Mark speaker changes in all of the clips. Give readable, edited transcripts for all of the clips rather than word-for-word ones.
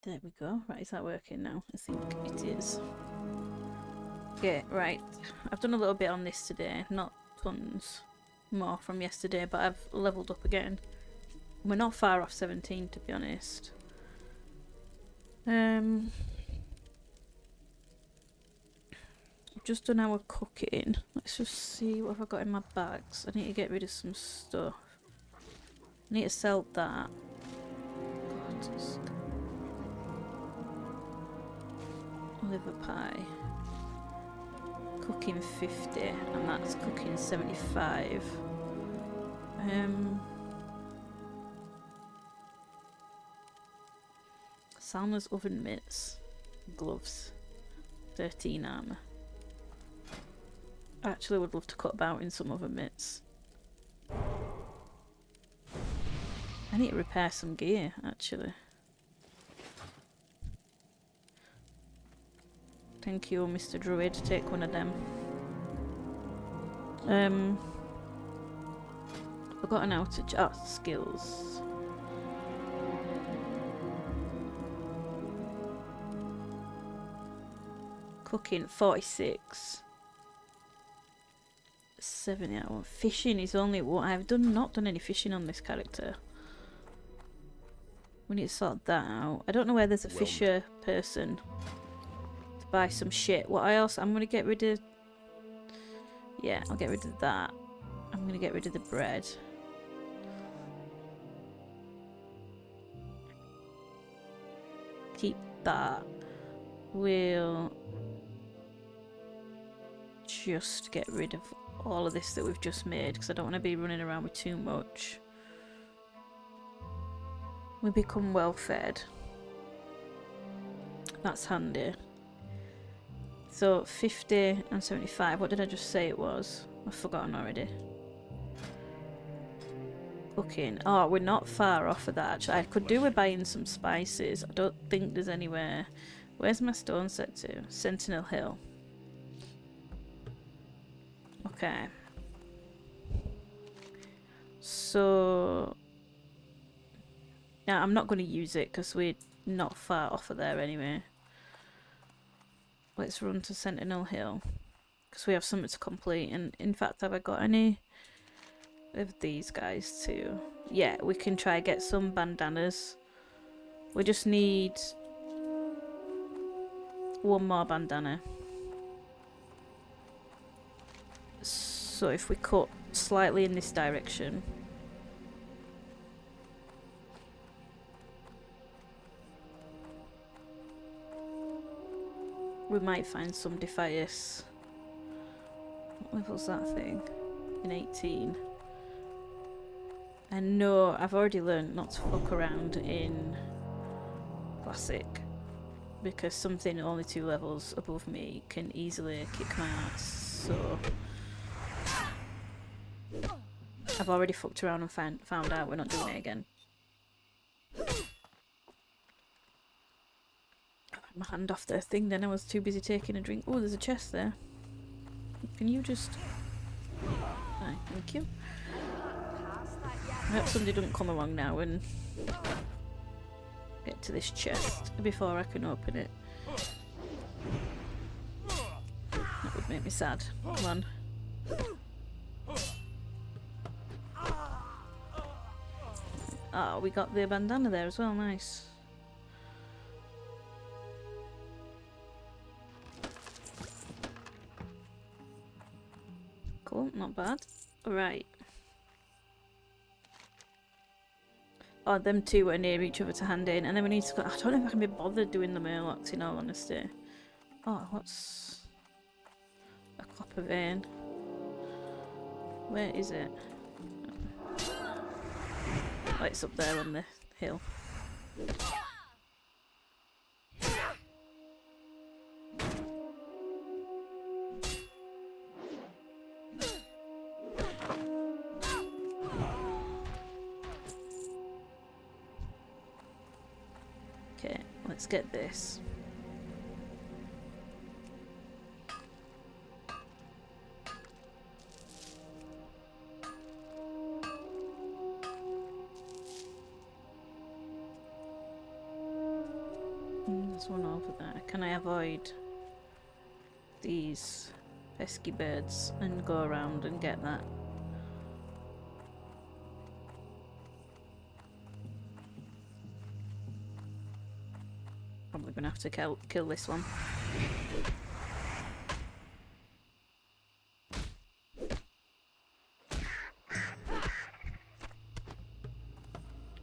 Speaker 1: There we go. Right, is that working now? I think it is. Okay, right. I've done a little bit on this today. Not tons more from yesterday, but I've leveled up again. We're not far off 17, to be honest. I've just done our cooking. Let's just see what have I got in my bags. I need to get rid of some stuff. I need to sell that. Liver pie. Cooking 50, and that's cooking 75. Salma's oven mitts. Gloves. 13 armour. I actually would love to cut about in some oven mitts. I need to repair some gear, actually. Thank you, Mr. Druid. Take one of them. Forgotten how to skills. Cooking 46. 70. Fishing is only what I've not done any fishing on this character. We need to sort that out. I don't know where there's a fisher person to buy some shit. I'm gonna get rid of. Yeah, I'll get rid of that. I'm gonna get rid of the bread. Keep that. We'll just get rid of all of this that we've just made because I don't want to be running around with too much. We become well fed. That's handy. So 50 and 75. What did I just say it was? I've forgotten already. Cooking. Oh, we're not far off of that actually. I could do with buying some spices. I don't think there's anywhere. Where's my stone set to? Sentinel Hill. Okay. So now I'm not going to use it because we're not far off of there anyway. Let's run to Sentinel Hill because we have something to complete. And in fact, have I got any of these guys too? Yeah, we can try get some bandanas. We just need one more bandana. So if we cut slightly in this direction. We might find some Defias. What level's that thing? In 18. And no, I've already learned not to fuck around in Classic. Because something only 2 levels above me can easily kick my ass. So I've already fucked around and found out we're not doing it again. My hand off their thing then, I was too busy taking a drink. Oh, there's a chest there. Can you just... Aye, thank you. I hope somebody doesn't come along now and get to this chest before I can open it. That would make me sad. Come on. Oh, we got the bandana there as well, nice. Cool, not bad. Alright. Oh, them two are near each other to hand in, and then we need to go. I don't know if I can be bothered doing the Murlocs in all honesty. Oh, what's a copper vein? Where is it? Oh, it's up there on the hill. Okay, let's get this. There's one over there. Can I avoid these pesky birds and go around and get that? Probably gonna have to kill this one.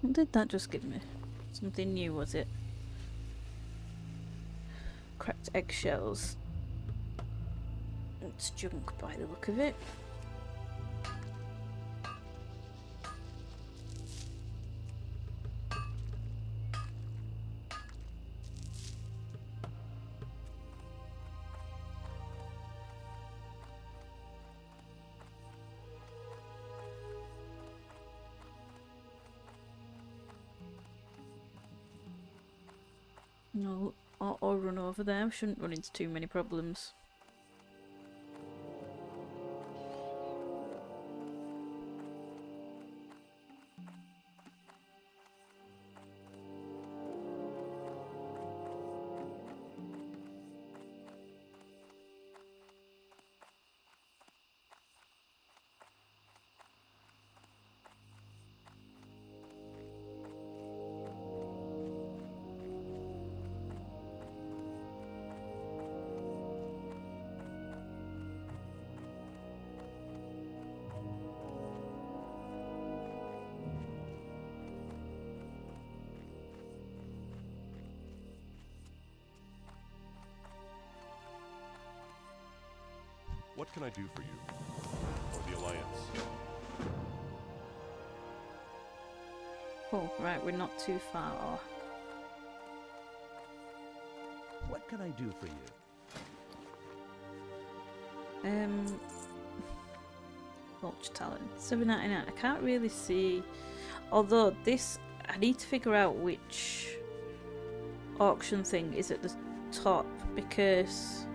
Speaker 1: What did that just give me? Something new, was it? Cracked eggshells. It's junk by the look of it. No, or run over there. Shouldn't run into too many problems.
Speaker 2: What can I do for you? Or the Alliance?
Speaker 1: Oh, right, we're not too far.
Speaker 3: What can I do for you?
Speaker 1: Vulture talent. $7.99. I can't really see. Although this, I need to figure out which auction thing is at the top, because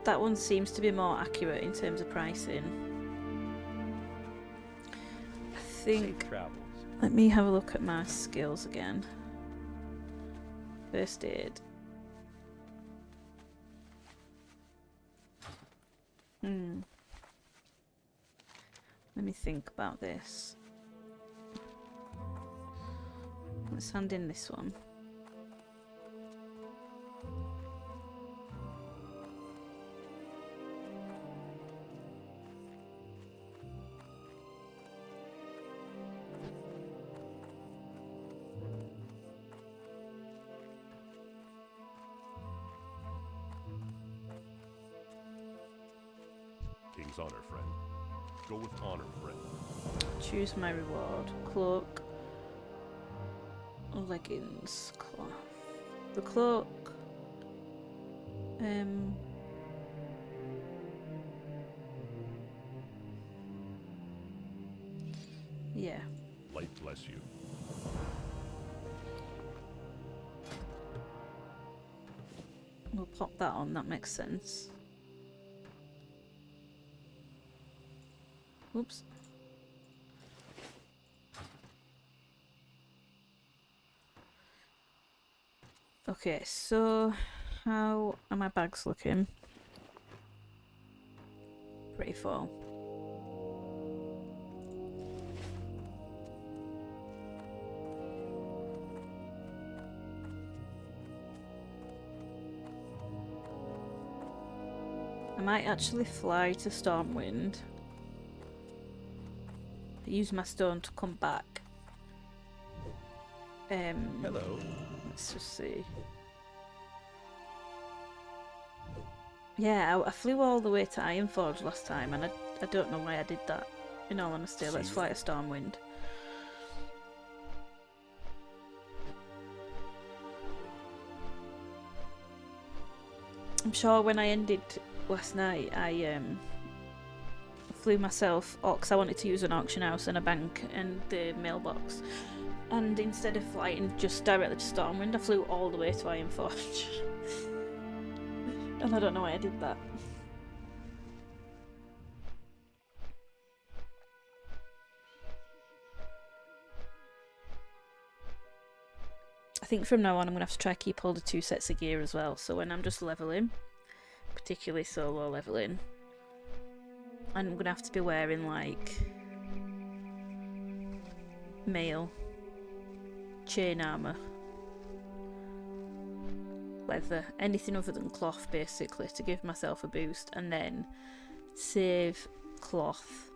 Speaker 1: that one seems to be more accurate in terms of pricing. I think.
Speaker 3: Safe travels.
Speaker 1: Let me have a look at my skills again. First aid. Let me think about this. Let's hand in this one.
Speaker 2: King's honor, friend. Go with honor, friend.
Speaker 1: Choose my reward. Cloak. Leggings. Cloth. The cloak. Yeah.
Speaker 2: Light bless you.
Speaker 1: We'll pop that on, that makes sense. Oops. Okay, so how are my bags looking? Pretty full. I might actually fly to Stormwind. Use my stone to come back.
Speaker 3: Hello.
Speaker 1: Let's just see. Yeah, I flew all the way to Ironforge last time, and I don't know why I did that. In all honesty, let's fly to Stormwind. I'm sure when I ended last night, I flew myself, because I wanted to use an auction house and a bank and the mailbox, and instead of flying just directly to Stormwind, I flew all the way to Ironforge. And I don't know why I did that. I think from now on I'm going to have to try keep hold of 2 sets of gear as well. So when I'm just leveling, particularly solo leveling, I'm going to have to be wearing like mail, chain armour, leather, anything other than cloth basically to give myself a boost, and then save cloth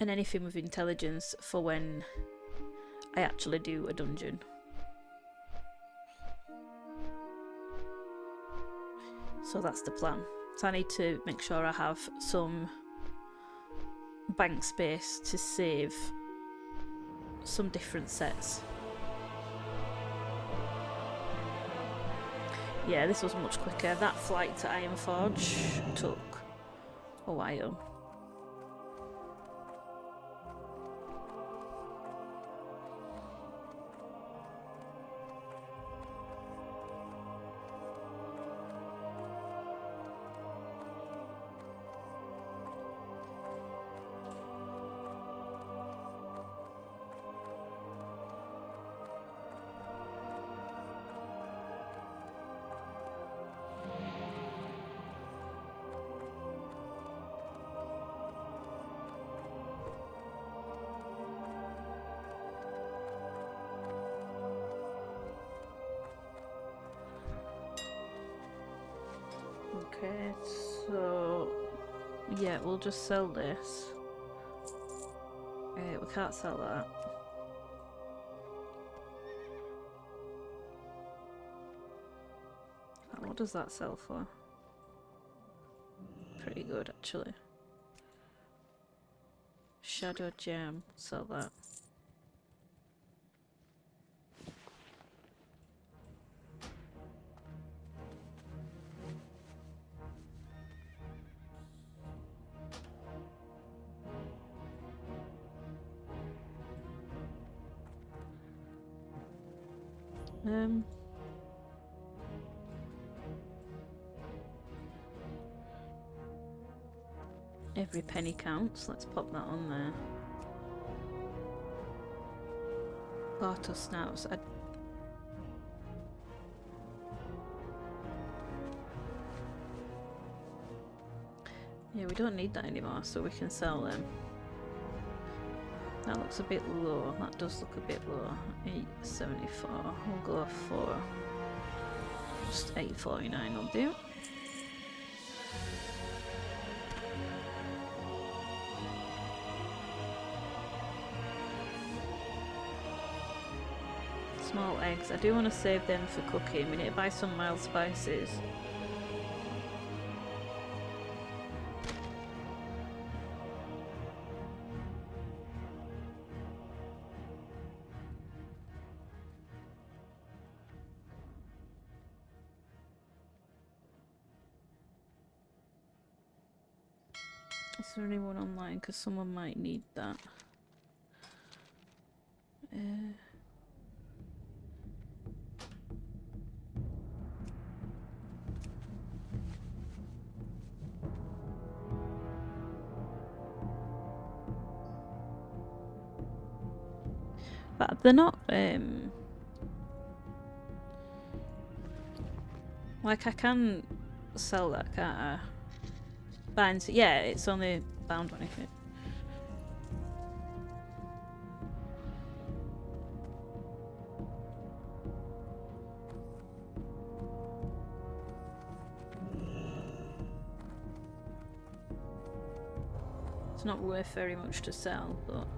Speaker 1: and anything with intelligence for when I actually do a dungeon. So that's the plan. So I need to make sure I have some bank space to save some different sets. Yeah, this was much quicker. That flight to Ironforge took a while. Okay, so yeah, we'll just sell this. We can't sell that. What does that sell for? Pretty good, actually. Shadow gem, sell that. Every penny counts. Let's pop that on there. Barto snouts. Yeah, we don't need that anymore, so we can sell them. That looks a bit low. That does look a bit low. 874. We'll go for just 849 will do. Small eggs. I do want to save them for cooking. We need to buy some mild spices. Is there anyone online? Because someone might need that. But they're not, like I can sell that, can't I? Binds, yeah, it's only bound on it. It's not worth very much to sell, but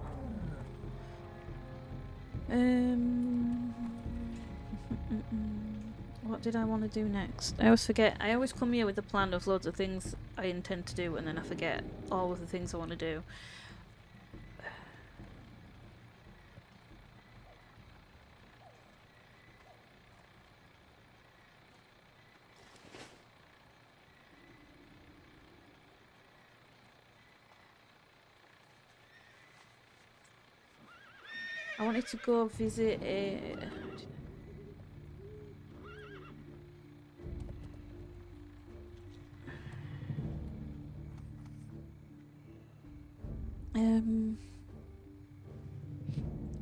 Speaker 1: what did I want to do next? I always forget. I always come here with a plan of loads of things I intend to do, and then I forget all of the things I want to do. I wanted to go visit a...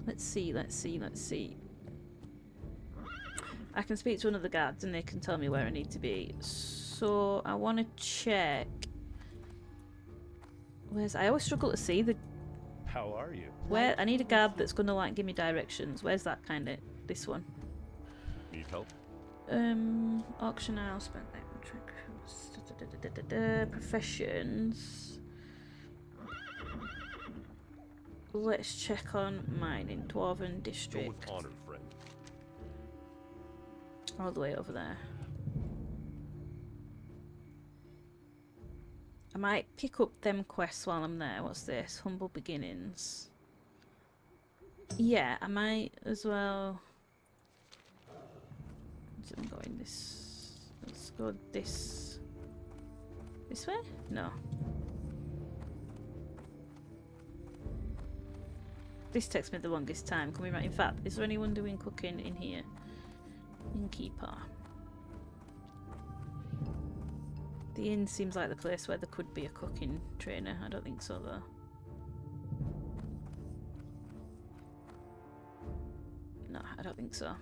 Speaker 1: Let's see, let's see, let's see. I can speak to one of the guards and they can tell me where I need to be. So I want to check. Where's... I always struggle to see the...
Speaker 3: How are you?
Speaker 1: Where... I need a guard that's going to like give me directions. Where's that kind of... This one?
Speaker 2: Need help?
Speaker 1: Auction house, spent professions. Let's check on mining, Dwarven
Speaker 2: Go
Speaker 1: district.
Speaker 2: with honor, friend.
Speaker 1: All the way over there. I might pick up them quests while I'm there. What's this? Humble beginnings. Yeah, I might as well. I'm going this. Let's go this. This way? No. This takes me the longest time. Can we write? In fact, is there anyone doing cooking in here? Innkeeper. The inn seems like the place where there could be a cooking trainer. I don't think so though. No, I don't think so.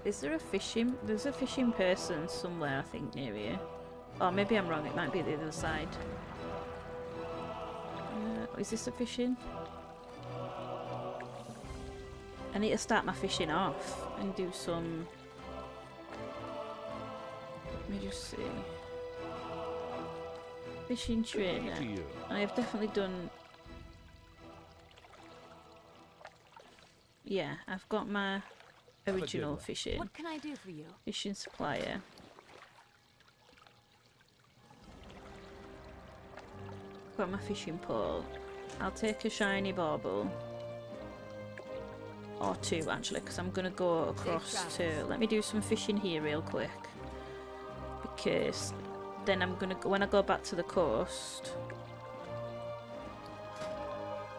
Speaker 1: Is there a fishing? There's a fishing person somewhere, I think, near here. Oh, maybe I'm wrong. It might be at the other side. Is this a fishing? I need to start my fishing off and do some... Let me just see. Fishing trainer. I have definitely done... Yeah, I've got my original fishing.
Speaker 4: What can I do for you?
Speaker 1: Fishing supplier. Got my fishing pole. I'll take a shiny bauble. Or two actually, because I'm going to go across to... Let me do some fishing here real quick. Because then I'm going to... When I go back to the coast...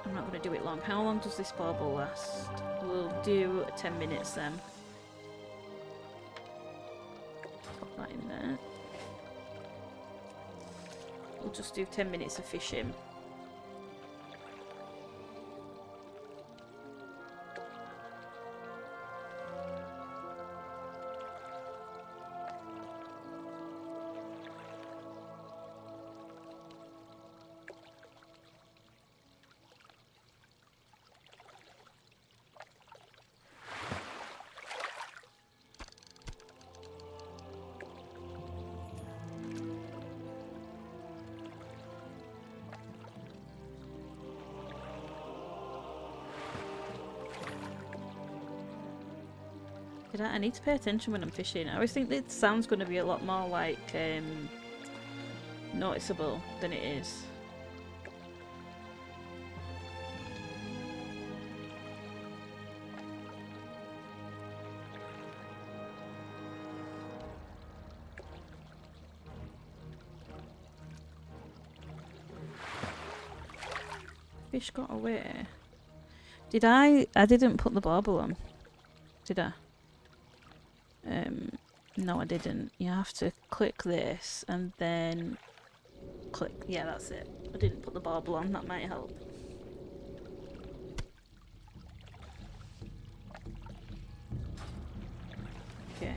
Speaker 1: I'm not going to do it long. How long does this bauble last? We'll do 10 minutes then. Pop that in there. We'll just do 10 minutes of fishing. I need to pay attention when I'm fishing. I always think the sound's going to be a lot more like noticeable than it is. Fish got away. Did I? I didn't put the bauble on. Did I? No I didn't. You have to click this and then click. Yeah, that's it. I didn't put the bauble on. That might help. Okay.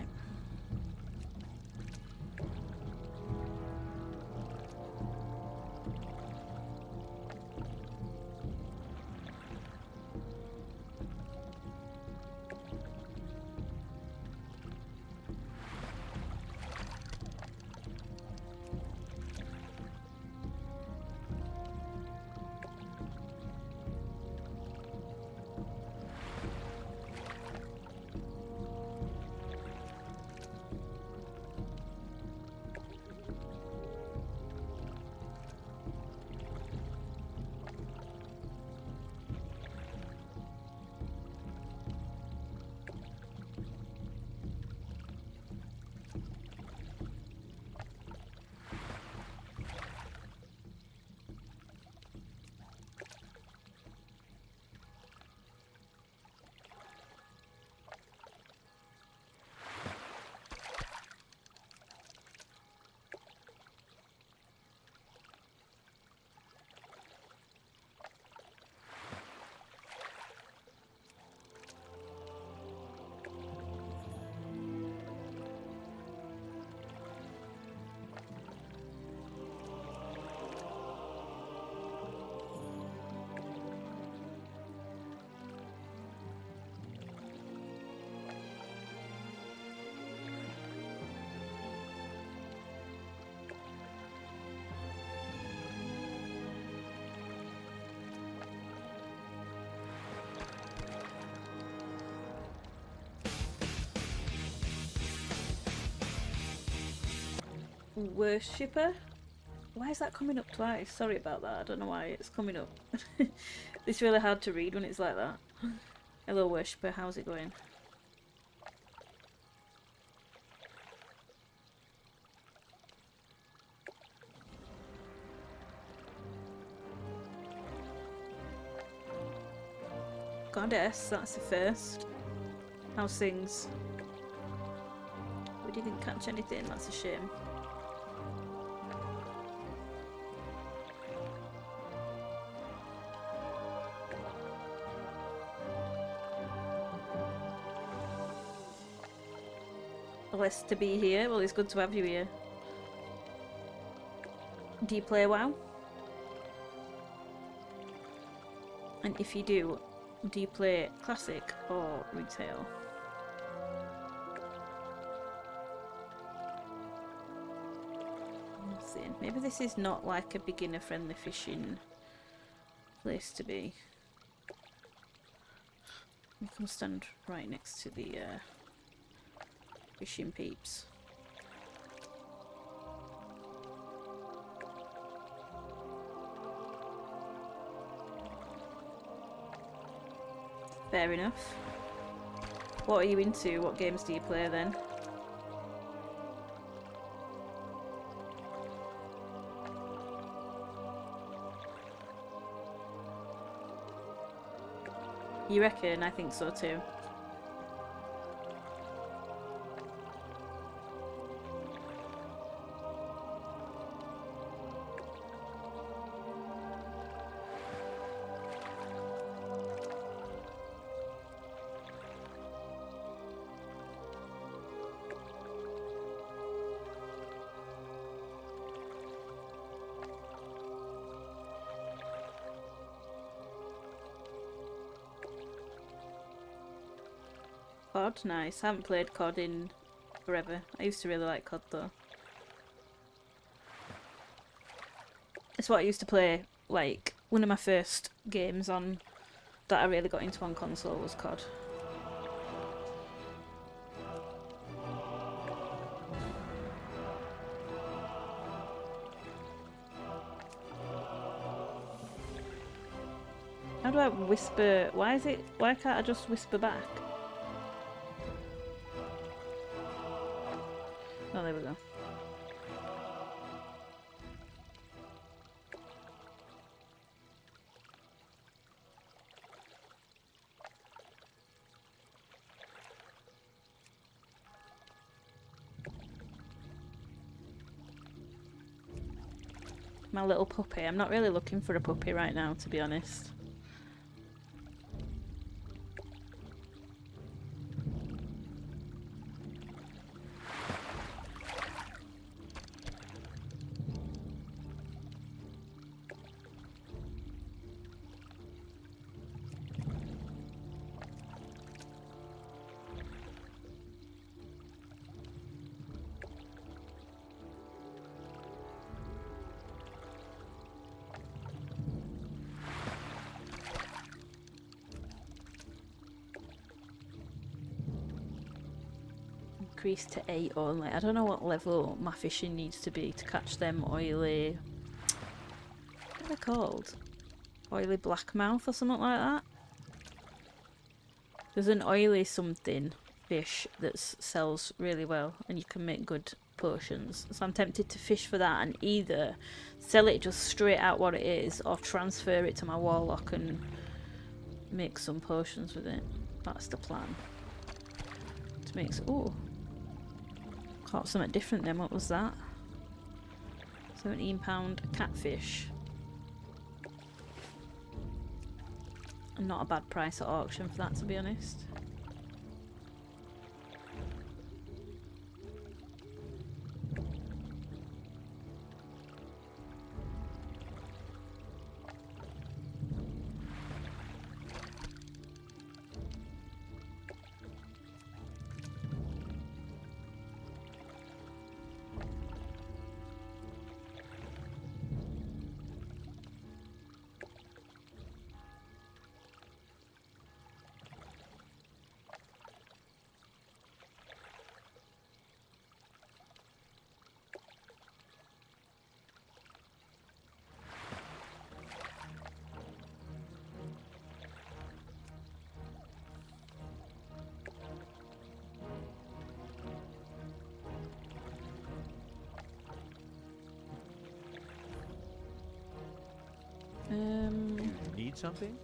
Speaker 1: Worshipper? Why is that coming up twice? Sorry about that. I don't know why it's coming up. It's really hard to read when it's like that. Hello, Worshipper. How's it going? Goddess, that's the first. How's things? We didn't catch anything, that's a shame. Blessed to be here. Well, it's good to have you here. Do you play WoW? And if you do you play classic or retail? Let's see. Maybe this is not like a beginner friendly fishing place to be. We can stand right next to the fishing peeps. Fair enough. What are you into? What games do you play then? You reckon? I think so too. COD, nice. I haven't played COD in forever. I used to really like COD though. It's what I used to play, like, one of my first games on that I really got into on console was COD. How do I whisper? Why can't I just whisper back? Oh, there we go. My little puppy. I'm not really looking for a puppy right now, to be honest. Increase to 8 only. I don't know what level my fishing needs to be to catch them oily... What are they called? Oily blackmouth or something like that? There's an oily something fish that sells really well and you can make good potions. So I'm tempted to fish for that and either sell it just straight out what it is or transfer it to my warlock and make some potions with it. That's the plan. To make... Ooh. Caught something different then. What was that? £17 catfish. Not a bad price at auction for that, to be honest.
Speaker 3: need something?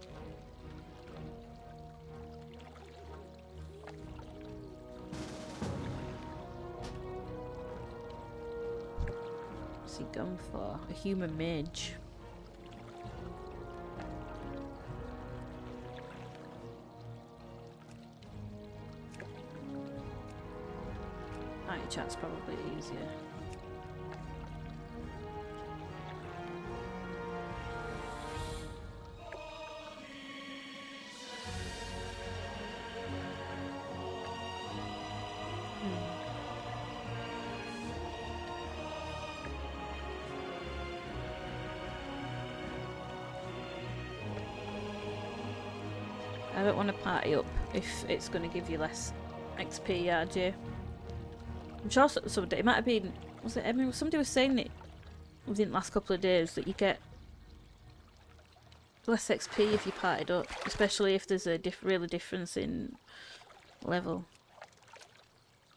Speaker 1: What's he gone for? A human mage. Night chat's probably easier. I don't want to party up if it's going to give you less XP, RJ. I'm sure somebody, it might have been, was it Emily? Somebody was saying it within the last couple of days that you get less XP if you partied up, especially if there's a really difference in level.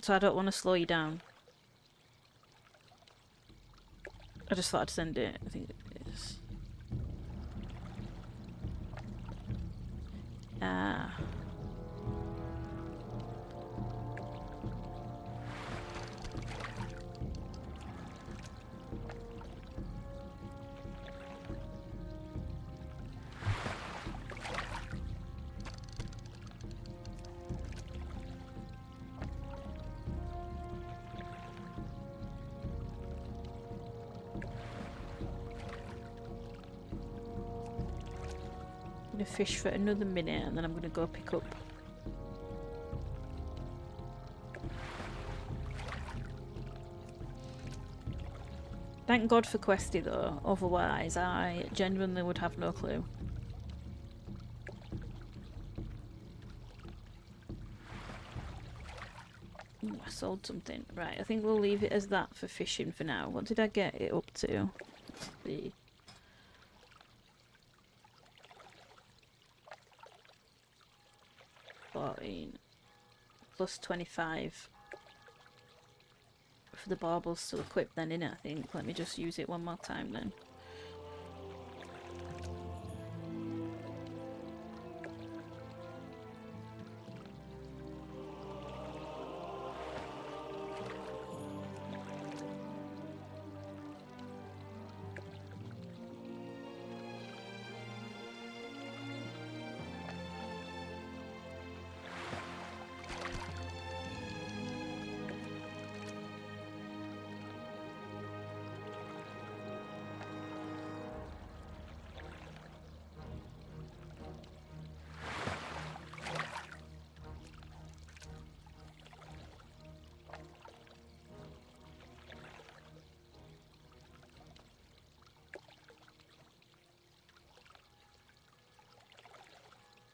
Speaker 1: So I don't want to slow you down. I just thought I'd send it. I think it is. Ah. I'm gonna fish for another minute and then I'm gonna go pick up. Thank God for Questy though, otherwise I genuinely would have no clue. Ooh, I sold something. Right, I think we'll leave it as that for fishing for now. What did I get it up to? Let's see. Plus 25 for the baubles still equipped then, innit, I think. Let me just use it one more time then.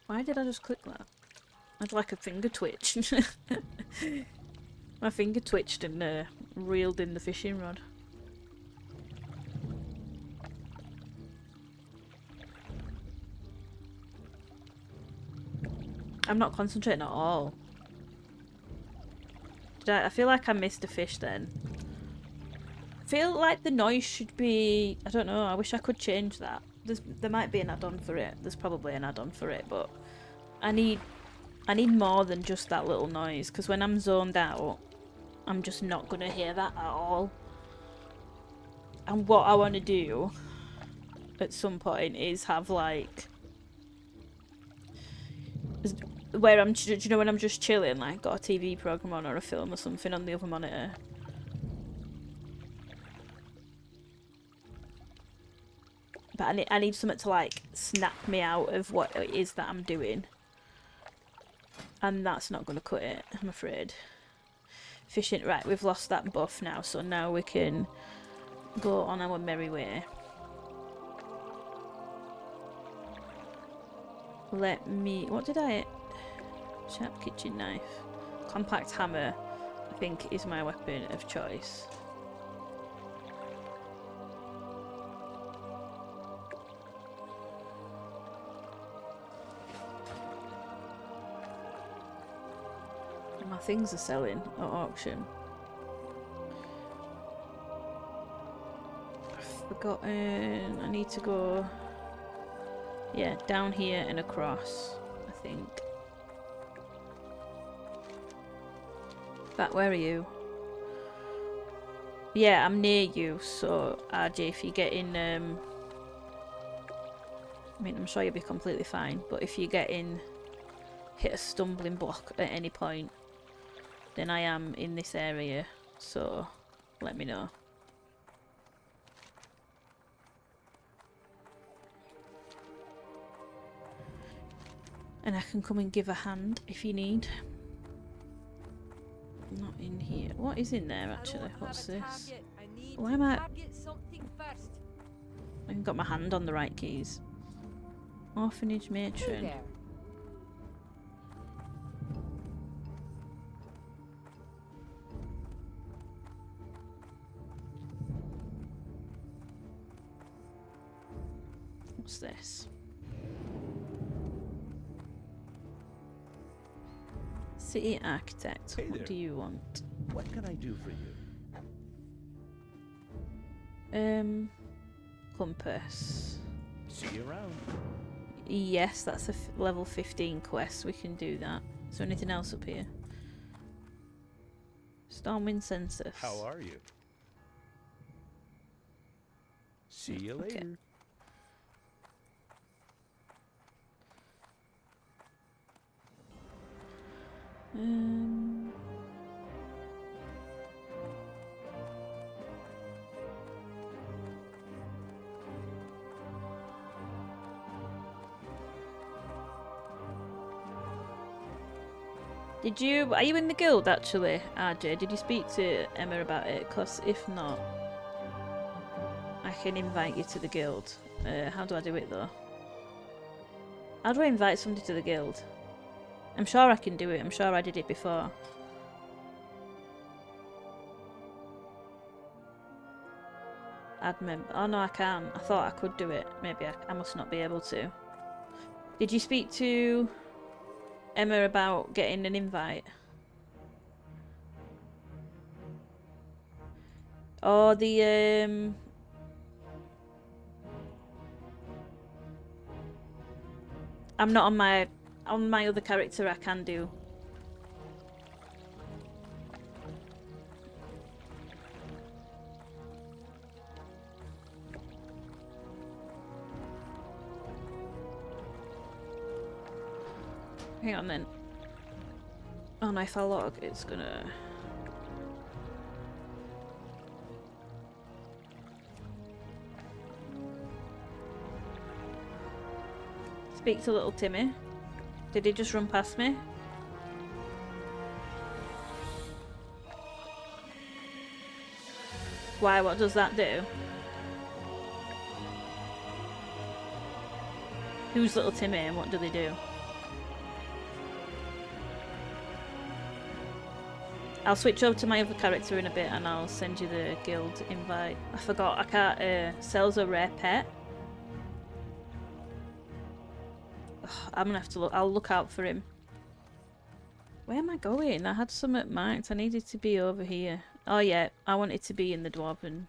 Speaker 1: Why did I just click that? I had like a finger twitch. My finger twitched and reeled in the fishing rod. I'm not concentrating at all. I feel like I missed a fish then. I feel like the noise should be... I don't know, I wish I could change that. There might be an add-on for it. There's probably an add-on for it, but I need more than just that little noise, because when I'm zoned out, I'm just not going to hear that at all. And what I want to do at some point is have like... where I'm, do you know, when I'm just chilling, like got a TV program on or a film or something on the other monitor. But I need something to like snap me out of what it is that I'm doing. And that's not going to cut it, I'm afraid. Fishing, right, we've lost that buff now, so now we can go on our merry way. Let me, what did I... Sharp kitchen knife. Compact hammer, I think, is my weapon of choice. My things are selling at auction. I've forgotten. I need to go Yeah, down here and across, I think. But where are you? Yeah, I'm near you, so RJ, if you get in, I mean, I'm sure you'll be completely fine, but if you get in, hit a stumbling block at any point, then I am in this area, so let me know. And I can come and give a hand if you need. Not in here. What is in there actually? What's this? Why am I... I haven't got my hand on the right keys. Orphanage matron. What's this? City architect.
Speaker 3: Hey
Speaker 1: what
Speaker 3: there.
Speaker 1: do you want?
Speaker 3: What can I do for you?
Speaker 1: Compass.
Speaker 3: See you around.
Speaker 1: Yes, that's a level 15 quest. We can do that. Is there anything else up here? Stormwind census.
Speaker 3: How are you? See you
Speaker 1: Okay.
Speaker 3: later.
Speaker 1: Um. Are you in the guild actually, RJ? Did you speak to Emma about it? Because if not, I can invite you to the guild. How do I do it though? How do I invite somebody to the guild? I'm sure I can do it. I'm sure I did it before. Add member. Oh no, I can't. I thought I could do it. Maybe I must not be able to. Did you speak to Emma about getting an invite? Or the I'm not on my other character. I can do. Hang on then. Oh no, if I log, it's gonna... Speak to little Timmy. Did he just run past me? Why? What does that do? Who's little Timmy and what do they do? I'll switch over to my other character in a bit and I'll send you the guild invite. I forgot, I can't, sells a rare pet. Ugh, I'm gonna have to look, I'll look out for him. Where am I going? I had something marked, I needed to be over here. Oh yeah, I wanted to be in the Dwarven.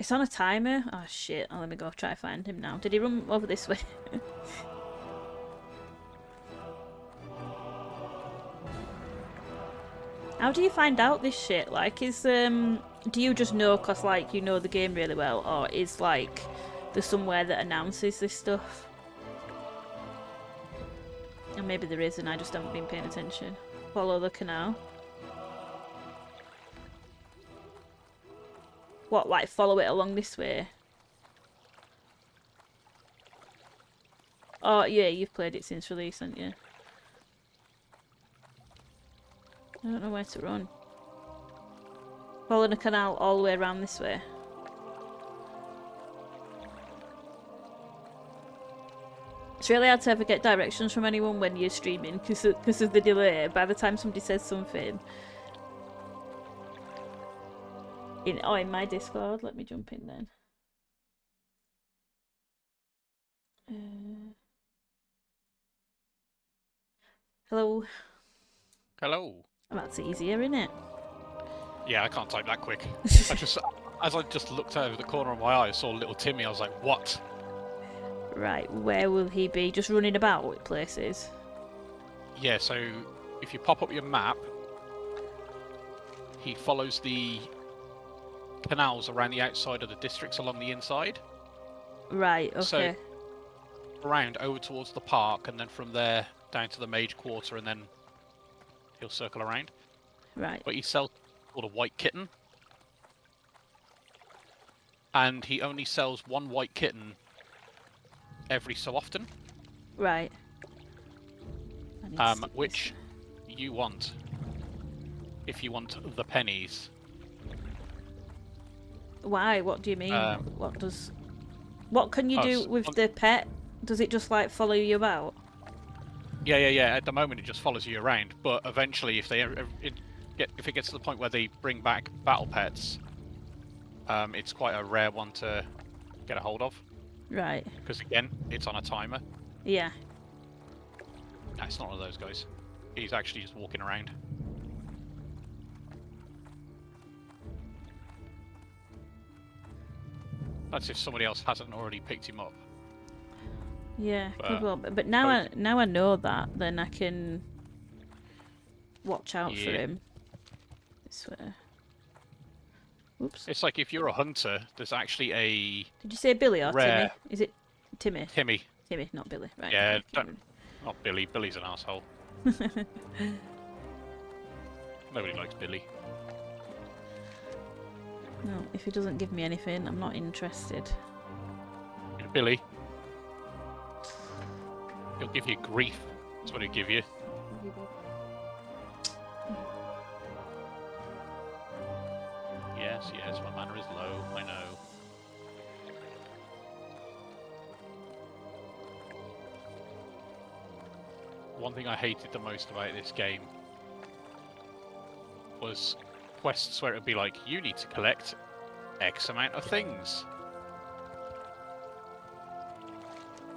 Speaker 1: It's on a timer? Oh shit, oh, let me go try to find him now. Did he run over this way? How do you find out this shit? Like, do you just know cause like you know the game really well, or is like there's somewhere that announces this stuff? And maybe there is and I just haven't been paying attention. Follow the canal. What, like follow it along this way? Oh yeah, you've played it since release, haven't you? I don't know where to run. Follow the canal all the way around this way. It's really hard to ever get directions from anyone when you're streaming because of the delay. By the time somebody says something... in my Discord, let me jump in then. Hello.
Speaker 4: Hello.
Speaker 1: Oh, that's easier, isn't it?
Speaker 4: Yeah, I can't type that quick. as I just looked over the corner of my eye, I saw little Timmy. I was like, what?
Speaker 1: Right, where will he be? Just running about places?
Speaker 4: Yeah, so if you pop up your map, he follows the canals around the outside of the districts along the inside.
Speaker 1: Right, okay.
Speaker 4: So around over towards the park, and then from there down to the Mage Quarter, and then he'll circle around.
Speaker 1: Right.
Speaker 4: But he sells called a white kitten, and he only sells one white kitten every so often.
Speaker 1: Right. I need to stick
Speaker 4: Which
Speaker 1: this.
Speaker 4: you want if you want the pennies.
Speaker 1: Why? What do you mean? What can you do with the pet? Does it just like follow you about?
Speaker 4: Yeah. At the moment, it just follows you around. But eventually, if it gets to the point where they bring back battle pets, it's quite a rare one to get a hold of.
Speaker 1: Right.
Speaker 4: Because again, it's on a timer.
Speaker 1: Yeah.
Speaker 4: No, it's not one of those guys. He's actually just walking around. That's if somebody else hasn't already picked him up.
Speaker 1: Yeah, could well. But now I know that, then I can watch out for him. This way. Oops.
Speaker 4: It's like if you're a hunter, there's actually a.
Speaker 1: Did you say Billy or
Speaker 4: rare...
Speaker 1: Timmy? Is it Timmy?
Speaker 4: Timmy.
Speaker 1: Timmy, not Billy. Right.
Speaker 4: Yeah, not Billy. Billy's an asshole. Nobody likes Billy.
Speaker 1: No, if he doesn't give me anything, I'm not interested.
Speaker 4: Billy. He'll give you grief. That's what he'll give you. Yes, my mana is low, I know. One thing I hated the most about this game was quests where it would be like, you need to collect X amount of things.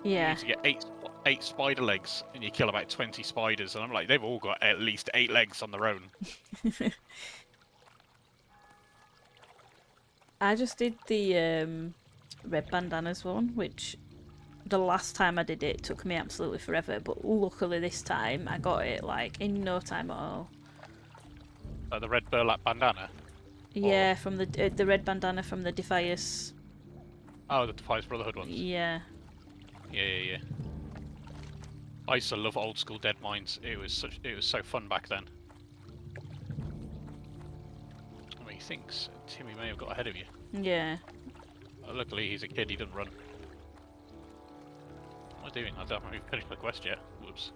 Speaker 1: Yeah.
Speaker 4: You need to get eight spider legs, and you kill about 20 spiders, and I'm like, they've all got at least 8 legs on their own.
Speaker 1: I just did the red bandanas one, which the last time I did it took me absolutely forever, but luckily this time I got it like in no time at all.
Speaker 4: The red burlap bandana?
Speaker 1: Yeah, from the red bandana from the Defias.
Speaker 4: Oh, the Defias Brotherhood ones?
Speaker 1: Yeah.
Speaker 4: Yeah. I used to love old school Dead Mines. It was so fun back then. I mean, he thinks Timmy may have got ahead of you.
Speaker 1: Yeah.
Speaker 4: Luckily, he's a kid. He doesn't run. What am I doing? I don't even finished the quest yet. Whoops.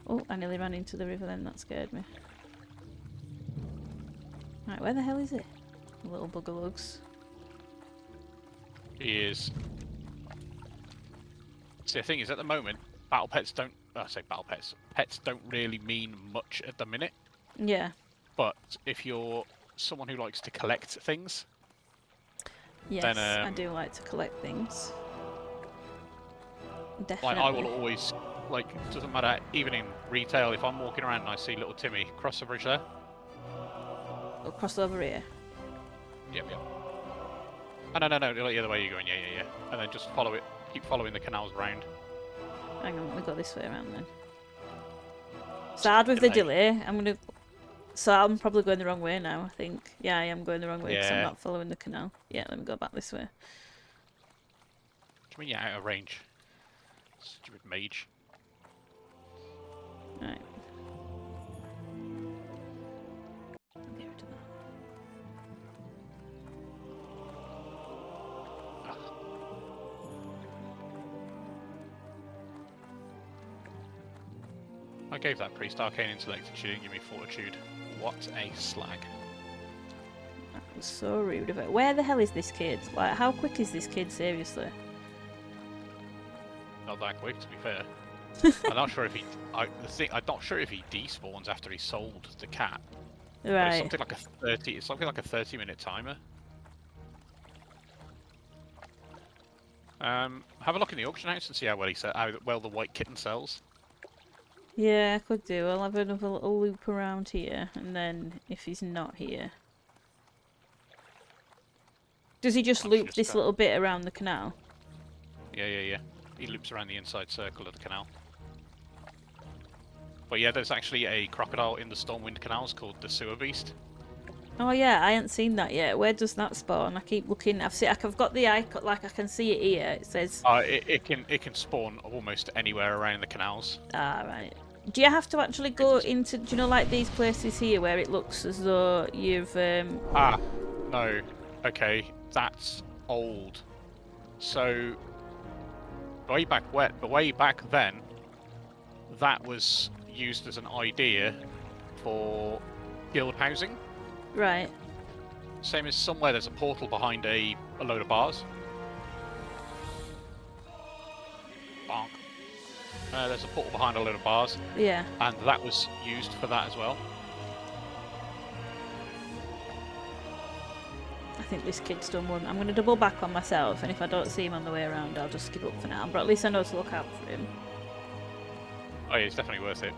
Speaker 1: Oh, I nearly ran into the river then. That scared me. Right, where the hell is it? Little buggerlugs.
Speaker 4: He is. See, the thing is, at the moment, battle pets don't. I say battle pets. Pets don't really mean much at the minute.
Speaker 1: Yeah.
Speaker 4: But if you're someone who likes to collect things,
Speaker 1: yes,
Speaker 4: then
Speaker 1: I do like to collect things. Definitely.
Speaker 4: like I will always doesn't matter. Even in retail, if I'm walking around and I see little Timmy cross the bridge there.
Speaker 1: Oh, cross over here.
Speaker 4: Yep. Oh, no, like the other way you're going. Yeah. And then just follow it. Keep following the canals round.
Speaker 1: Hang on, we go this way around then. Sad with the delay. So I'm probably going the wrong way now, I think. Yeah, I am going the wrong way because I'm not following the canal. Yeah, let me go back this way.
Speaker 4: What do you mean you're out of range? Stupid mage.
Speaker 1: Right. Get rid of that.
Speaker 4: I gave that priest arcane intellect and she didn't give me fortitude. What a slag.
Speaker 1: That was so rude of it. Where the hell is this kid? Like, how quick is this kid, seriously?
Speaker 4: Not that quick, to be fair. I'm not sure if he. I'm not sure if he despawns after he sold the cat.
Speaker 1: Right.
Speaker 4: But it's something like a 30. It's something like a 30-minute timer. Have a look in the auction house and see how well the white kitten sells.
Speaker 1: Yeah, I could do. I'll have another little loop around here, and then if he's not here... Does he just
Speaker 4: Why don't you
Speaker 1: loop
Speaker 4: just
Speaker 1: this
Speaker 4: go-
Speaker 1: little bit around the canal?
Speaker 4: Yeah. He loops around the inside circle of the canal. But yeah, there's actually a crocodile in the Stormwind canals called the Sewer Beast.
Speaker 1: Oh yeah, I hadn't seen that yet. Where does that spawn? I keep looking. I've got the icon, like I can see it here. It says...
Speaker 4: It can spawn almost anywhere around the canals.
Speaker 1: Ah, right. Do you have to actually go into... Do you know, like, these places here where it looks as though you've...
Speaker 4: No. Okay, that's old. So, way back then, that was used as an idea for guild housing.
Speaker 1: Right.
Speaker 4: Same as somewhere there's a portal behind a load of bars. Bonk. There's a portal behind a load of bars,
Speaker 1: Yeah.
Speaker 4: and that was used for that as well.
Speaker 1: I think this kid's done one. I'm going to double back on myself, and if I don't see him on the way around, I'll just skip up for now. But at least I know to look out for him.
Speaker 4: Oh yeah, it's definitely worth it.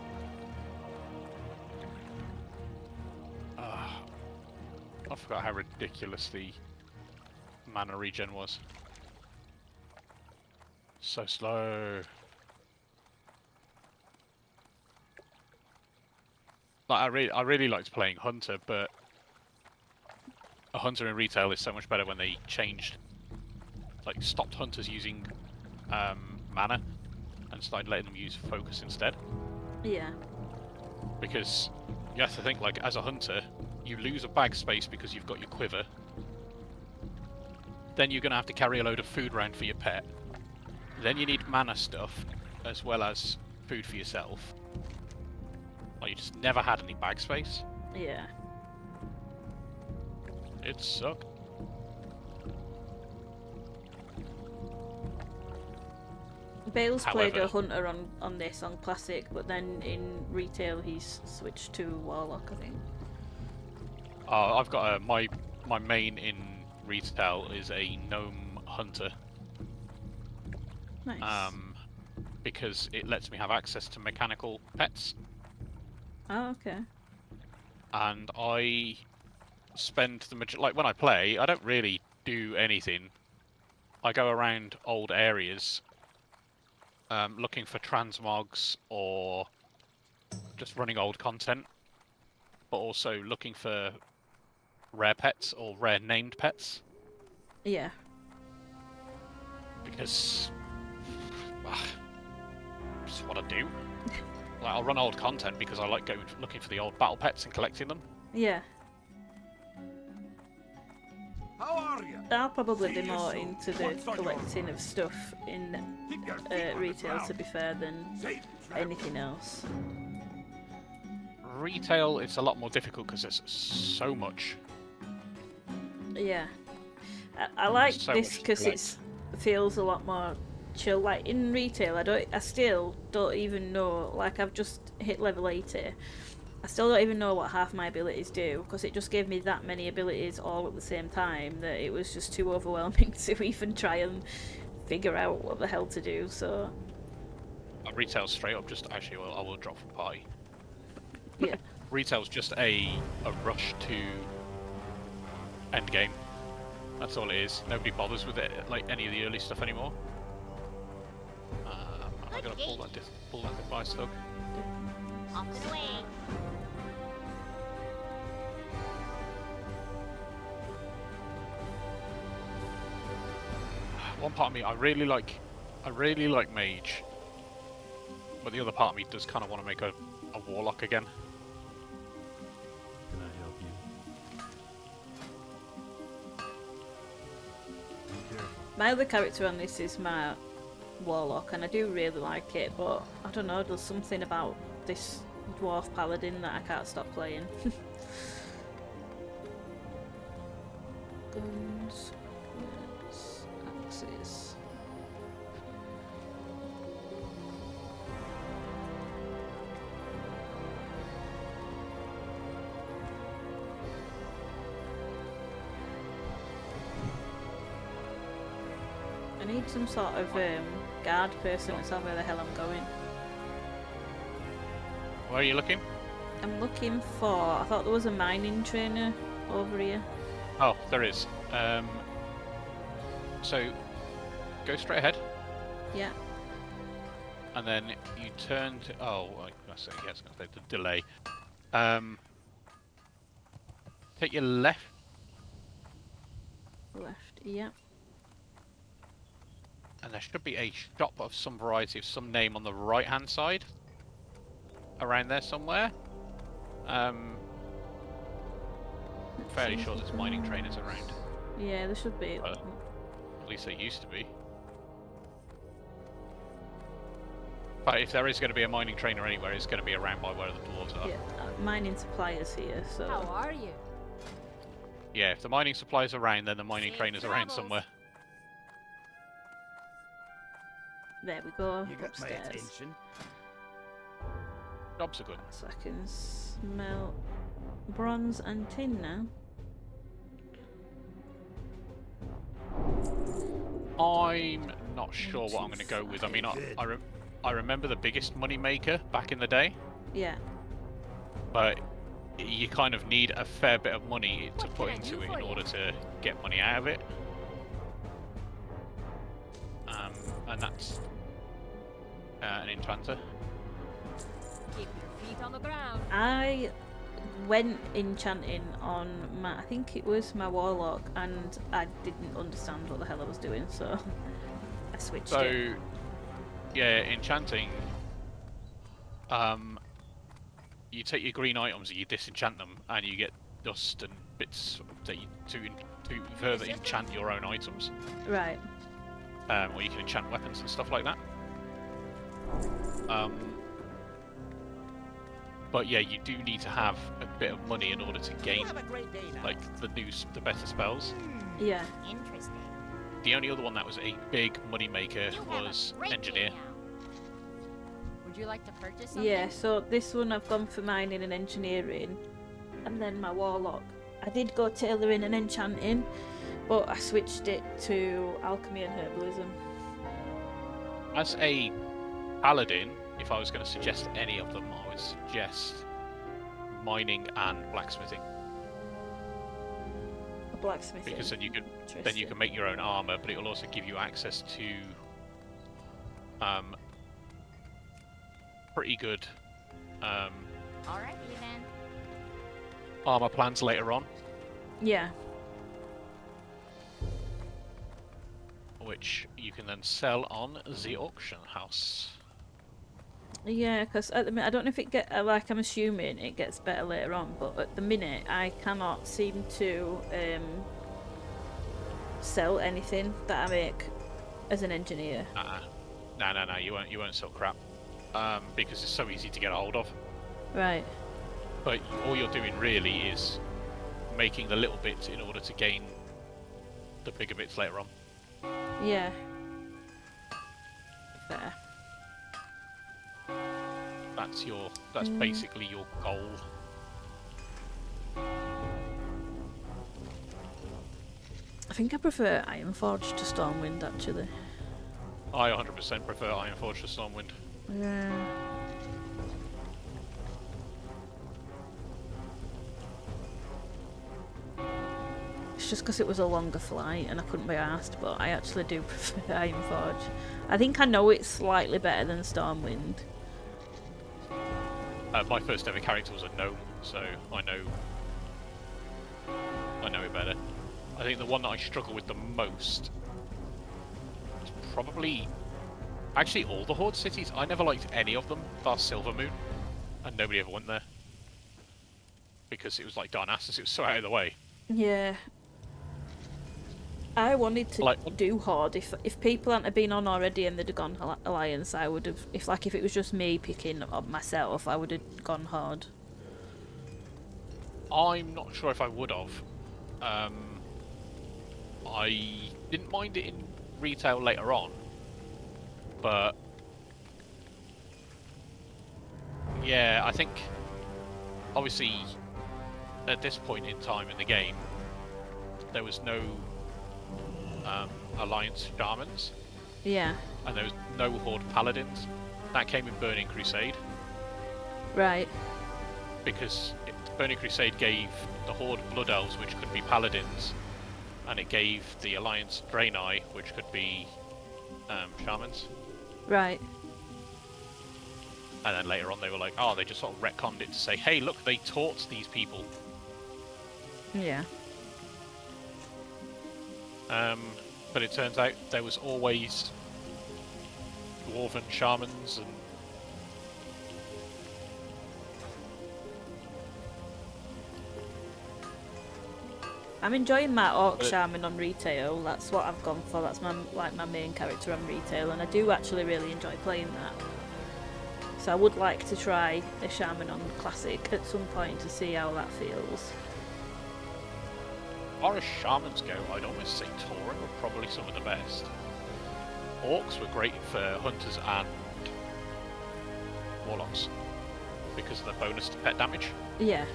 Speaker 4: I forgot how ridiculous the mana regen was. So slow. Like I really liked playing Hunter, but a Hunter in retail is so much better when they changed, like stopped Hunters using mana and started letting them use Focus instead.
Speaker 1: Yeah.
Speaker 4: Because you have to think, like, as a Hunter, you lose a bag space because you've got your quiver. Then you're going to have to carry a load of food around for your pet. Then you need mana stuff, as well as food for yourself. Like, you just never had any bag space.
Speaker 1: Yeah.
Speaker 4: It sucked.
Speaker 1: Bale's played a
Speaker 4: However-
Speaker 1: hunter on this on classic, but then in retail he's switched to warlock, I think.
Speaker 4: I've got my main in retail is a gnome hunter.
Speaker 1: Nice.
Speaker 4: Because it lets me have access to mechanical pets,
Speaker 1: Oh, okay.
Speaker 4: and I spend like when I play, I don't really do anything. I go around old areas, looking for transmogs or just running old content, but also looking for rare pets or rare named pets,
Speaker 1: Yeah.
Speaker 4: because that's what I do. Like, I'll run old content because I like going looking for the old battle pets and collecting them.
Speaker 1: Yeah.
Speaker 5: How are you?
Speaker 1: I'll probably be
Speaker 5: See you
Speaker 1: more
Speaker 5: soon.
Speaker 1: into the
Speaker 5: What's on your
Speaker 1: collecting of stuff in
Speaker 5: Keep your feet on the
Speaker 1: retail, to
Speaker 5: ground.
Speaker 1: be fair, than
Speaker 5: Safe travel.
Speaker 1: anything else.
Speaker 4: Retail, it's a lot more difficult because there's so much.
Speaker 1: Yeah. I like
Speaker 4: So
Speaker 1: this
Speaker 4: much to
Speaker 1: because
Speaker 4: collect.
Speaker 1: it feels a lot more chill. Like in retail, I still don't even know. Like, I've just hit level 80. I still don't even know what half my abilities do, because it just gave me that many abilities all at the same time that it was just too overwhelming to even try and figure out what the hell to do. So
Speaker 4: Retail straight up just actually, well, I will drop from party.
Speaker 1: yeah.
Speaker 4: Retail's just a rush to end game. That's all it is. Nobody bothers with it, like any of the early stuff anymore. I'm gonna pull that device hook.
Speaker 6: Off and away.
Speaker 4: One part of me, I really like mage, but the other part of me does kind of want to make a warlock again.
Speaker 2: Can I help you? Be careful.
Speaker 1: My other character on this is my warlock, and I do really like it, but I don't know, there's something about this dwarf paladin that I can't stop playing. Guns, swords, axes. I need some sort of guard person to tell me where the hell I'm going.
Speaker 4: Where are you looking?
Speaker 1: I'm looking for. I thought there was a mining trainer over here.
Speaker 4: Oh, there is. So go straight ahead,
Speaker 1: Yeah.
Speaker 4: and then you turn to. Oh, I say yeah, it's going to take the delay. Take your left.
Speaker 1: Left. Yeah.
Speaker 4: And there should be a shop of some variety of some name on the right hand side. Around there somewhere. Fairly sure there's mining trainers around.
Speaker 1: Yeah, there should be.
Speaker 4: At least they used to be. But if there is going to be a mining trainer anywhere, it's going to be around by where the dwarves are.
Speaker 1: Yeah, mining suppliers here, so.
Speaker 6: How are you?
Speaker 4: Yeah, if the mining supplies are around, then the mining
Speaker 6: Safe
Speaker 4: trainer's around
Speaker 6: travels.
Speaker 4: somewhere.
Speaker 1: There we go.
Speaker 3: You got my
Speaker 1: Upstairs.
Speaker 3: attention.
Speaker 4: Jobs are good.
Speaker 1: So I can smell bronze and tin now.
Speaker 4: I'm not sure what I'm going to go with. I mean, I remember the biggest money maker back in the day,
Speaker 1: Yeah.
Speaker 4: but you kind of need a fair bit of money to
Speaker 6: What
Speaker 4: put
Speaker 6: can I do
Speaker 4: into it
Speaker 6: for
Speaker 4: in
Speaker 6: you?
Speaker 4: order to get money out of it. And that's an enchanter.
Speaker 6: Keep your feet on the ground.
Speaker 1: I went enchanting on my, I think it was my warlock, and I didn't understand what the hell I was doing, so I switched it.
Speaker 4: So, yeah, enchanting. You take your green items and you disenchant them, and you get dust and bits that you to further enchant your own items.
Speaker 1: Right.
Speaker 4: Or you can enchant weapons and stuff like that. But yeah, you do need to have a bit of money in order to gain
Speaker 3: Have a great day now.
Speaker 4: like the better spells.
Speaker 1: Yeah.
Speaker 6: Interesting.
Speaker 4: The only other one that was a big money maker
Speaker 6: You have
Speaker 4: was
Speaker 6: a great
Speaker 4: engineer.
Speaker 6: day now. Would you like to purchase something?
Speaker 1: Yeah, so this one I've gone for mining and engineering, and then my warlock. I did go tailoring and enchanting, but I switched it to alchemy and herbalism.
Speaker 4: As a paladin, if I was going to suggest any of them, I would suggest mining and blacksmithing,
Speaker 1: A blacksmith.
Speaker 4: because then you can make your own armor, but it will also give you access to pretty good
Speaker 6: Alright, then.
Speaker 4: armor plans later on,
Speaker 1: Yeah.
Speaker 4: which you can then sell on the auction house.
Speaker 1: Yeah, because at the minute I don't know if it like I'm assuming it gets better later on, but at the minute I cannot seem to sell anything that I make as an engineer.
Speaker 4: No, you won't sell crap, because it's so easy to get a hold of.
Speaker 1: Right.
Speaker 4: But all you're doing really is making the little bits in order to gain the bigger bits later on.
Speaker 1: Yeah. Fair.
Speaker 4: That's basically your goal.
Speaker 1: I think I prefer Ironforge to Stormwind actually.
Speaker 4: I 100% prefer Ironforge to Stormwind.
Speaker 1: Yeah. It's just because it was a longer flight and I couldn't be asked, but I actually do prefer Ironforge. I think I know it's slightly better than Stormwind.
Speaker 4: My first ever character was a gnome, so I know it better. I think the one that I struggle with the most is probably actually all the Horde cities. I never liked any of them, bar Silvermoon, and nobody ever went there because it was like Darnassus. It was so out of the way.
Speaker 1: Yeah. I wanted to do Horde. If people hadn't have been on already and they'd have gone Alliance, I would have. If it was just me picking up myself, I would have gone Horde.
Speaker 4: I'm not sure if I would have. I didn't mind it in retail later on, but yeah, I think obviously at this point in time in the game there was no Alliance Shamans,
Speaker 1: Yeah.
Speaker 4: and there was no Horde Paladins. That came in Burning Crusade.
Speaker 1: Right.
Speaker 4: Because Burning Crusade gave the Horde Blood Elves, which could be Paladins, and it gave the Alliance Draenei, which could be Shamans.
Speaker 1: Right.
Speaker 4: And then later on they were like, oh, they just sort of retconned it to say, hey, look, they taught these people.
Speaker 1: Yeah.
Speaker 4: But it turns out there was always Dwarven Shamans and
Speaker 1: I'm enjoying my Orc Shaman on retail. That's what I've gone for. That's my main character on retail, and I do actually really enjoy playing that. So I would like to try a Shaman on Classic at some point to see how that feels.
Speaker 4: as far as Shamans go, I'd almost say Tauren were probably some of the best. Orcs were great for Hunters and Warlocks because of the bonus to pet damage.
Speaker 1: Yeah.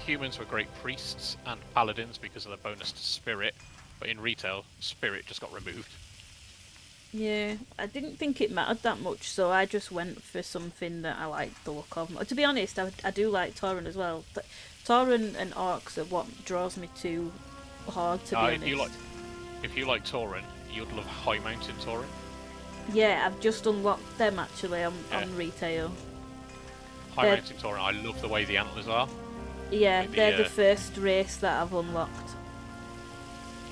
Speaker 4: Humans were great priests and paladins because of the bonus to spirit, but in retail, spirit just got removed.
Speaker 1: Yeah, I didn't think it mattered that much, so I just went for something that I liked the look of. To be honest, I do like Tauren as well. Tauren and Orcs are what draws me to Horde, to be honest.
Speaker 4: If you like Tauren, you'd love High Mountain Tauren.
Speaker 1: Yeah, I've just unlocked them actually on retail.
Speaker 4: High Mountain Tauren, I love the way the antlers are.
Speaker 1: Yeah, they're the first race that I've unlocked.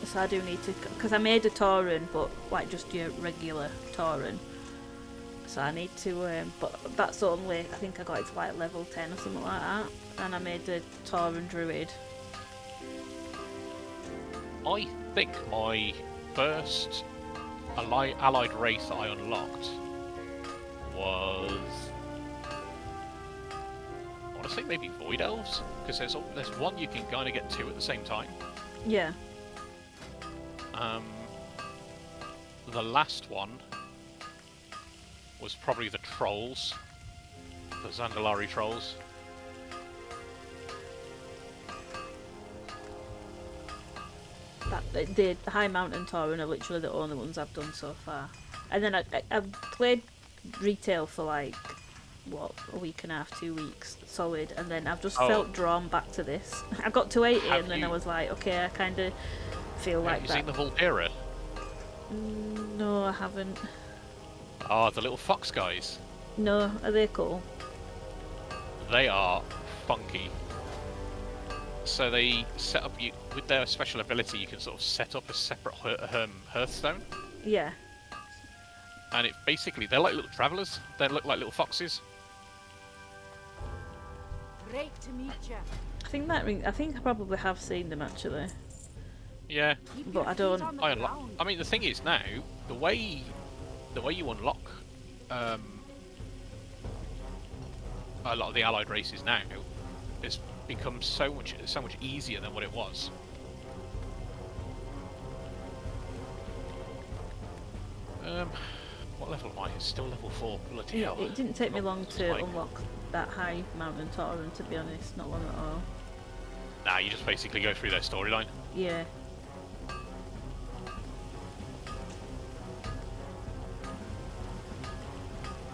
Speaker 1: So I do need to, because I made a Tauren, but like just your regular Tauren. So I need to, but that's only, I think I got it to like level 10 or something like that. And I made a Tauren Druid.
Speaker 4: I think my first allied race that I unlocked was, I want to say maybe Void Elves, because there's one you can kind of get two at the same time.
Speaker 1: Yeah.
Speaker 4: The last one was probably the Trolls, the Zandalari Trolls.
Speaker 1: The High Mountain Tauren are literally the only ones I've done so far. And then I've played retail for like, what, a week and a half, 2 weeks solid, and then I've just felt drawn back to this. I got to 80 and then I was like, okay, I kind of feel like that.
Speaker 4: Have you seen the Volterra?
Speaker 1: No, I haven't.
Speaker 4: Oh, the little fox guys.
Speaker 1: No, are they cool?
Speaker 4: They are funky. So they set up, with their special ability, you can sort of set up a separate hearthstone.
Speaker 1: Yeah.
Speaker 4: And it basically, they're like little travellers. They look like little foxes.
Speaker 6: Great to meet you.
Speaker 1: I think I probably have seen them actually.
Speaker 4: Yeah.
Speaker 1: But I don't.
Speaker 4: I mean, the thing is now, the way you unlock a lot of the allied races now has become so much easier than what it was. What level am I? It's still level 4. Bloody hell.
Speaker 1: It didn't take me long to unlock that High Mountain Tauren, to be honest. Not long at all.
Speaker 4: Nah, you just basically go through their storyline.
Speaker 1: Yeah.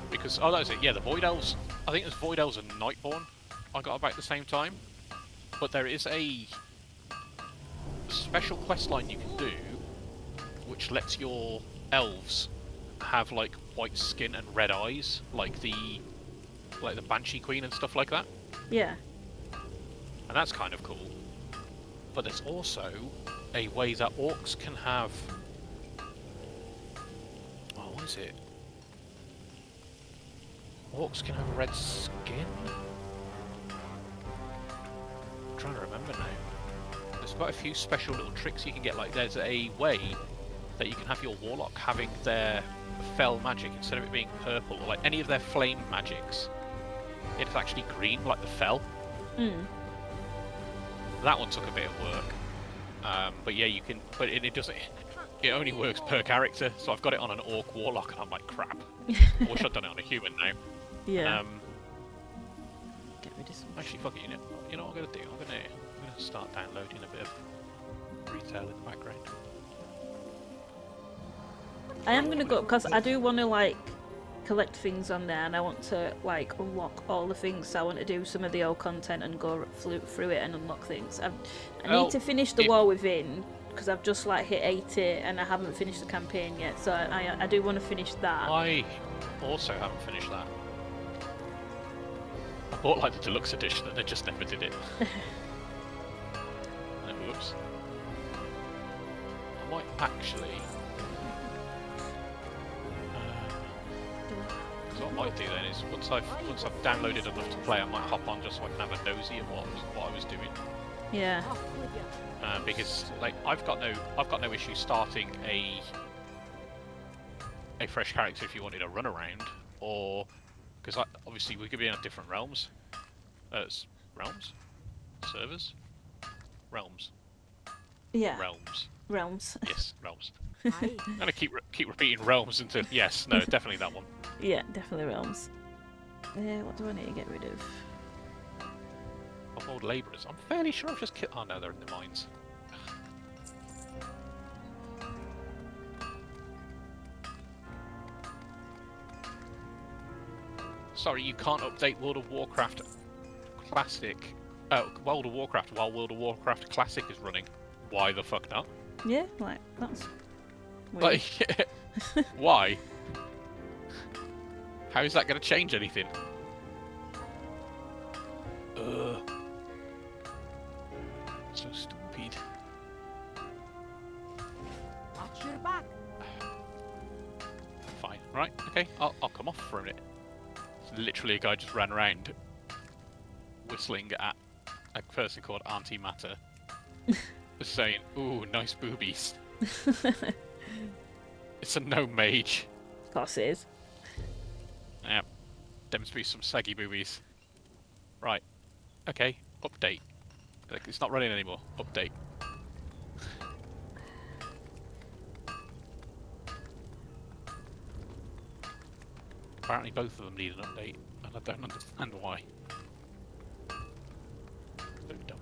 Speaker 4: Because, oh, that was it. Yeah, the Void Elves. I think there's Void Elves and Nightborn. I got about the same time. But there is a special quest line you can do, which lets your elves have like white skin and red eyes, like the Banshee Queen and stuff like that.
Speaker 1: Yeah.
Speaker 4: And that's kind of cool. But there's also a way that orcs can have. Oh, what is it? Orcs can have red skin? I'm trying to remember now. There's quite a few special little tricks you can get. Like, there's a way that you can have your warlock having their fell magic, instead of it being purple, or like any of their flame magics, it's actually green, like the fell. That one took a bit of work. But yeah, you can, but it doesn't, it only works per character, so I've got it on an orc warlock and I'm like, crap. I wish I'd done it on a human now.
Speaker 1: Yeah. Get rid of some.
Speaker 4: Actually, fuck it, you know what I'm gonna do? I'm gonna start downloading a bit of retail in the background.
Speaker 1: I am gonna go because I do want to like collect things on there, and I want to like unlock all the things. So I want to do some of the old content and go through it and unlock things. I need to finish the War Within because I've just like hit 80 and I haven't finished the campaign yet. So I do want to finish that.
Speaker 4: I also haven't finished that. I bought like the deluxe edition and I just never did it. Whoops. I might actually. What I might do then is once I've downloaded enough to play, I might hop on just so I can have a nosy at what I was doing.
Speaker 1: Yeah.
Speaker 4: Because like I've got no issue starting a fresh character if you wanted to run around, or because obviously we could be in different realms, servers, realms.
Speaker 1: Yeah.
Speaker 4: Realms.
Speaker 1: Realms.
Speaker 4: Yes, realms. I'm gonna keep repeating realms until yes, no, definitely that one.
Speaker 1: Yeah, definitely realms. What do I need to get rid of?
Speaker 4: Of old labourers. I'm fairly sure I've just killed. Oh no, they're in the mines. Sorry, you can't update World of Warcraft Classic. World of Warcraft while World of Warcraft Classic is running. Why the fuck not?
Speaker 1: Yeah, like that's weird.
Speaker 4: Like, why? How is that going to change anything? So stupid.
Speaker 6: Watch your back.
Speaker 4: Fine, right? Okay, I'll come off for a minute. So literally, a guy just ran around whistling at a person called Auntie Matter, saying, "Ooh, nice boobies." It's a no mage.
Speaker 1: Of course it is.
Speaker 4: Yeah, demonstrate some saggy boobies. Right. Okay. Update. Like, it's not running anymore. Update. Apparently both of them need an update, and I don't understand why. So dumb.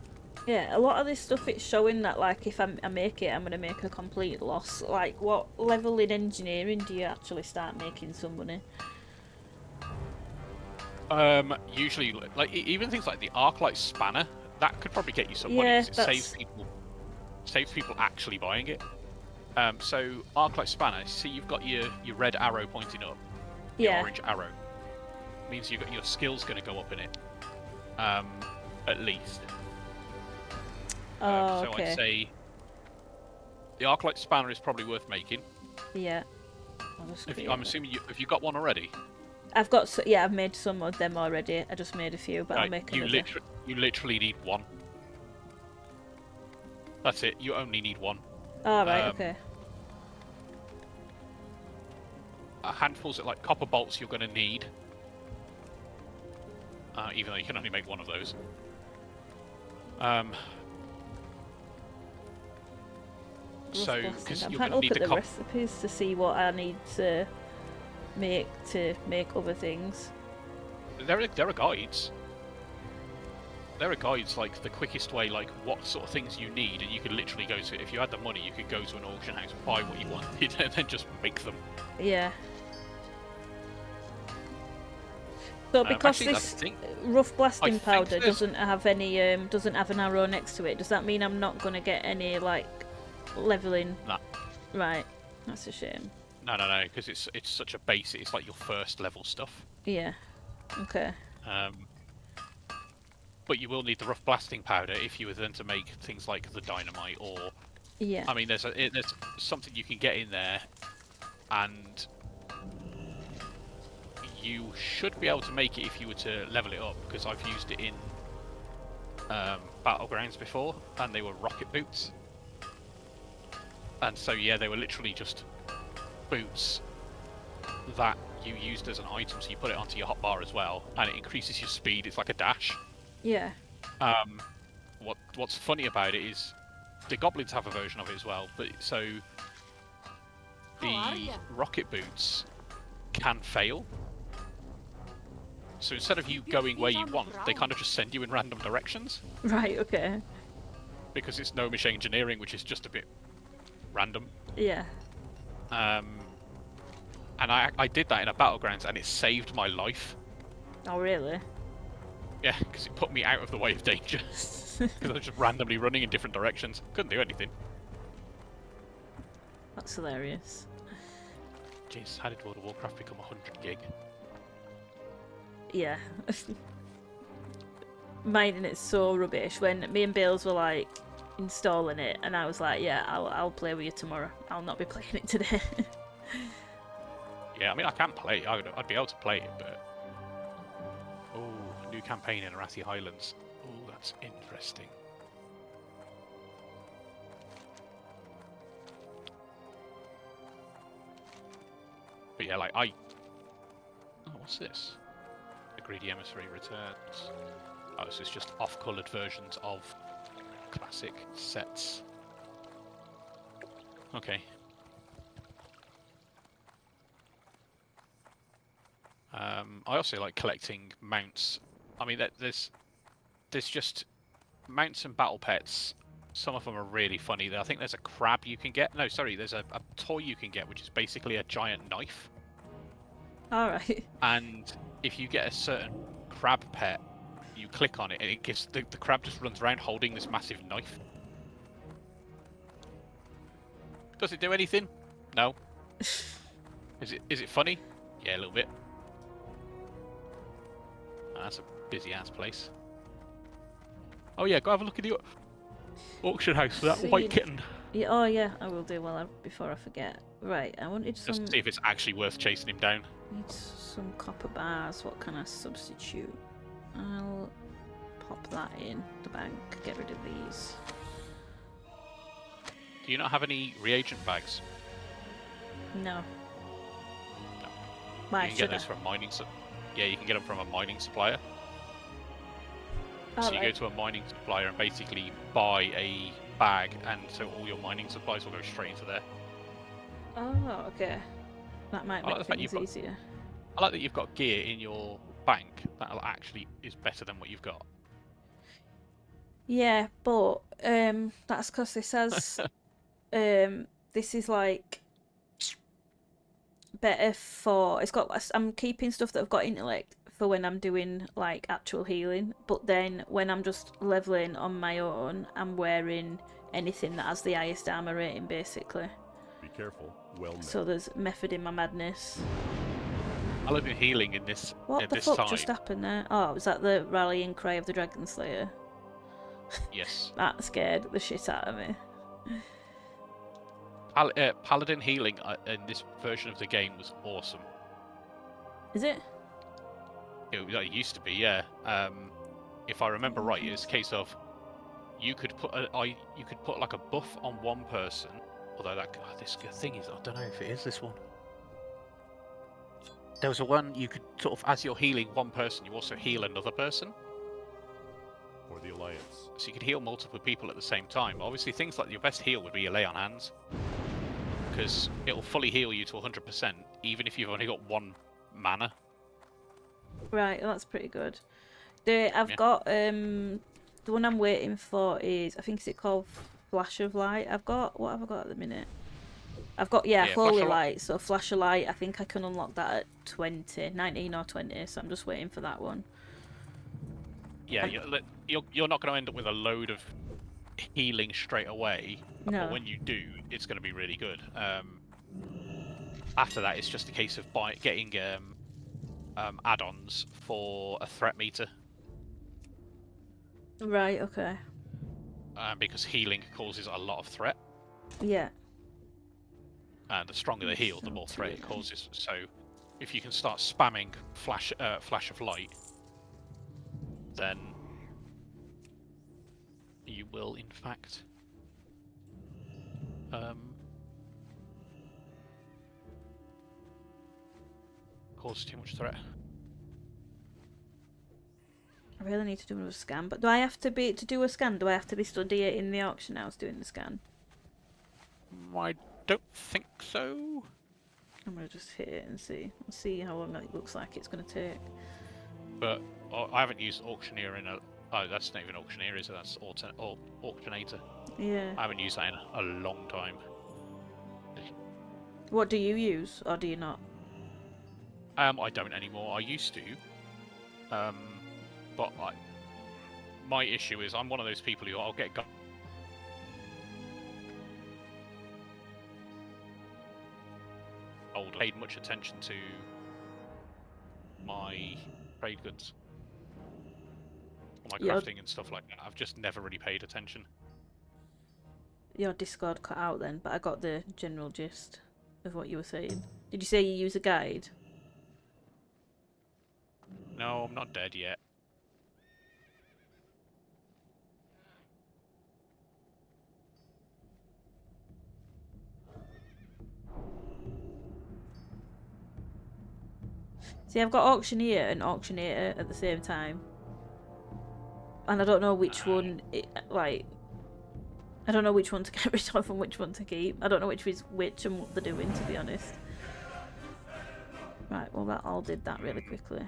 Speaker 1: Yeah, a lot of this stuff it's showing that like if I make it, I'm gonna make a complete loss. Like, what level in engineering do you actually start making some money?
Speaker 4: Usually, like even things like the Arclight Spanner, that could probably get you some money
Speaker 1: Yeah,
Speaker 4: 'cause it saves people actually buying it. So Arclight Spanner, see you've got your red arrow pointing up, your
Speaker 1: Yeah.
Speaker 4: orange arrow, means you got your skills going to go up in it, at least.
Speaker 1: Oh,
Speaker 4: So
Speaker 1: okay.
Speaker 4: I'd say the Arclight Spanner is probably worth making.
Speaker 1: Yeah. I'll just create
Speaker 4: I'm
Speaker 1: it.
Speaker 4: assuming have you got one already?
Speaker 1: I've got yeah, I've made some of them already. I just made a few, but I'll
Speaker 4: Right,
Speaker 1: make
Speaker 4: you
Speaker 1: another.
Speaker 4: literally need one. That's it. You only need one.
Speaker 1: Oh, right,
Speaker 4: um,
Speaker 1: okay.
Speaker 4: Handfuls of like copper bolts you're going to need. Even though you can only make one of those. So,
Speaker 1: Rough
Speaker 4: because
Speaker 1: blasting. I'm
Speaker 4: you're
Speaker 1: trying
Speaker 4: going
Speaker 1: to
Speaker 4: to
Speaker 1: look
Speaker 4: need
Speaker 1: at
Speaker 4: the
Speaker 1: the
Speaker 4: copper.
Speaker 1: recipes to see what I need to make other things.
Speaker 4: There are guides. There are guides like the quickest way, like what sort of things you need, and you could literally go to. If you had the money, you could go to an auction house, buy what you wanted, and then just make them.
Speaker 1: Yeah. So because
Speaker 4: Actually, I
Speaker 1: this
Speaker 4: think-
Speaker 1: rough blasting
Speaker 4: think
Speaker 1: powder
Speaker 4: there's-
Speaker 1: doesn't have any doesn't have an arrow next to it, does that mean I'm not gonna get any like leveling?
Speaker 4: Nah.
Speaker 1: Right. That's a shame.
Speaker 4: No, because it's such a basic. It's like your first level stuff.
Speaker 1: Yeah. Okay.
Speaker 4: But you will need the rough blasting powder if you were then to make things like the dynamite, or
Speaker 1: Yeah.
Speaker 4: I mean, there's something you can get in there, and you should be able to make it if you were to level it up, because I've used it in Battlegrounds before, and they were rocket boots. And so yeah, they were literally just boots that you used as an item, so you put it onto your hotbar as well, and it increases your speed. It's like a dash.
Speaker 1: Yeah.
Speaker 4: What's funny about it is the goblins have a version of it as well, but so
Speaker 6: How are
Speaker 4: the
Speaker 6: ya?
Speaker 4: rocket boots can fail. So instead of you
Speaker 6: Keep your
Speaker 4: going where
Speaker 6: feet
Speaker 4: you
Speaker 6: on the
Speaker 4: want, they
Speaker 6: ground.
Speaker 4: kind of just send you in random directions,
Speaker 1: Right. Okay.
Speaker 4: because it's gnomish engineering, which is just a bit random.
Speaker 1: Yeah.
Speaker 4: And I did that in a battlegrounds, and it saved my life.
Speaker 1: Oh, really?
Speaker 4: Yeah, because it put me out of the way of danger. Because I was just randomly running in different directions. Couldn't do anything.
Speaker 1: That's hilarious.
Speaker 4: Jeez, how did World of Warcraft become 100 gig?
Speaker 1: Yeah. Mining it's so rubbish. When me and Bales were like installing it, and I was like, yeah, I'll play with you tomorrow. I'll not be playing it today.
Speaker 4: Yeah, I mean, I can play it. I'd be able to play it, but... Oh, new campaign in Arathi Highlands. Oh, that's interesting. But yeah, like, Oh, what's this? The Greedy Emissary returns. Oh, so it's just off-coloured versions of classic sets. Okay. I also like collecting mounts. I mean, there's just mounts and battle pets. Some of them are really funny. I think there's a crab you can get. No, sorry, there's a toy you can get, which is basically a giant knife.
Speaker 1: Alright.
Speaker 4: And if you get a certain crab pet, you click on it, and it gives the crab just runs around holding this massive knife. Does it do anything? No. Is it funny? Yeah, a little bit. That's a busy ass place. Oh yeah, go have a look at the auction house for that
Speaker 1: So
Speaker 4: white
Speaker 1: you-
Speaker 4: kitten.
Speaker 1: Yeah, oh yeah, I will do before I forget. Right, I wanted some.
Speaker 4: Just to see if it's actually worth chasing him down.
Speaker 1: Need some copper bars. What can I substitute? I'll pop that in the bank. Get rid of these.
Speaker 4: Do you not have any reagent bags?
Speaker 1: No.
Speaker 4: No.
Speaker 1: Why
Speaker 4: You can
Speaker 1: should
Speaker 4: get those
Speaker 1: I?
Speaker 4: from mining. Yeah, you can get them from a mining supplier. So you go
Speaker 1: Alright.
Speaker 4: to a mining supplier and basically buy a bag, and so all your mining supplies will go straight into there.
Speaker 1: Oh, okay. That might
Speaker 4: I like
Speaker 1: make
Speaker 4: the fact
Speaker 1: things
Speaker 4: you've got-
Speaker 1: easier.
Speaker 4: I like that you've got gear in your bank that actually is better than what you've got.
Speaker 1: Yeah, but that's because this has this is like better for it's got I'm keeping stuff that I've got intellect for when I'm doing like actual healing, but then when I'm just leveling on my own, I'm wearing anything that has the highest armor rating basically.
Speaker 2: Be careful. Well met.
Speaker 1: So there's method in my madness.
Speaker 4: I love your healing in this
Speaker 1: What
Speaker 4: at
Speaker 1: the
Speaker 4: this
Speaker 1: fuck
Speaker 4: time.
Speaker 1: just happened there? Oh, was that the rallying cry of the Dragon Slayer?
Speaker 4: Yes.
Speaker 1: That scared the shit out of me.
Speaker 4: Paladin healing in this version of the game was awesome.
Speaker 1: Is it?
Speaker 4: It used to be, yeah. If I remember right, it's a case of you could put like a buff on one person. Although this thing is, I don't know if it is this one. There was a one you could sort of, as you're healing one person, you also heal another person.
Speaker 2: For the Alliance.
Speaker 4: So you could heal multiple people at the same time. Obviously, things like your best heal would be your lay on hands, because it'll fully heal you to 100%, even if you've only got one mana.
Speaker 1: Right, well, that's pretty good. I've got the one I'm waiting for is, I think, is it called Flash of Light? What have I got at the minute? I've got
Speaker 4: Yeah,
Speaker 1: Holy
Speaker 4: Flash of
Speaker 1: Light. So Flash of Light, I think I can unlock that at 19 or 20. So I'm just waiting for that one.
Speaker 4: Yeah, you're not going to end up with a load of healing straight away,
Speaker 1: No.
Speaker 4: but when you do, it's going to be really good. After that, it's just a case of getting add-ons for a threat meter,
Speaker 1: Right. Okay.
Speaker 4: because healing causes a lot of threat,
Speaker 1: Yeah.
Speaker 4: and the stronger the heal, the more
Speaker 1: So
Speaker 4: threat it
Speaker 1: too.
Speaker 4: causes. So, if you can start spamming flash of light, then you will, in fact, cause too much threat.
Speaker 1: I really need to do another scan. But do I have to do a scan? Do I have to be stood here in the auction house doing the scan?
Speaker 4: I don't think so.
Speaker 1: I'm gonna just hit it and see how long it looks like it's gonna take.
Speaker 4: But I haven't used auctioneer in a. Oh, that's not even auctioneer, is it? That's auctionator.
Speaker 1: Yeah.
Speaker 4: I haven't used that in a long time.
Speaker 1: What do you use, or do you not?
Speaker 4: I don't anymore. I used to. But my issue is I'm one of those people who I'll get older, paid much attention to my trade goods, or my crafting and stuff like that. I've just never really paid attention.
Speaker 1: Your Discord cut out then, but I got the general gist of what you were saying. Did you say you use a guide?
Speaker 4: No, I'm not dead yet.
Speaker 1: See, I've got auctioneer and auctioneer at the same time, and I don't know which one. I don't know which one to get rid of and which one to keep. I don't know which is which and what they're doing, to be honest. Right, well that all did that really quickly.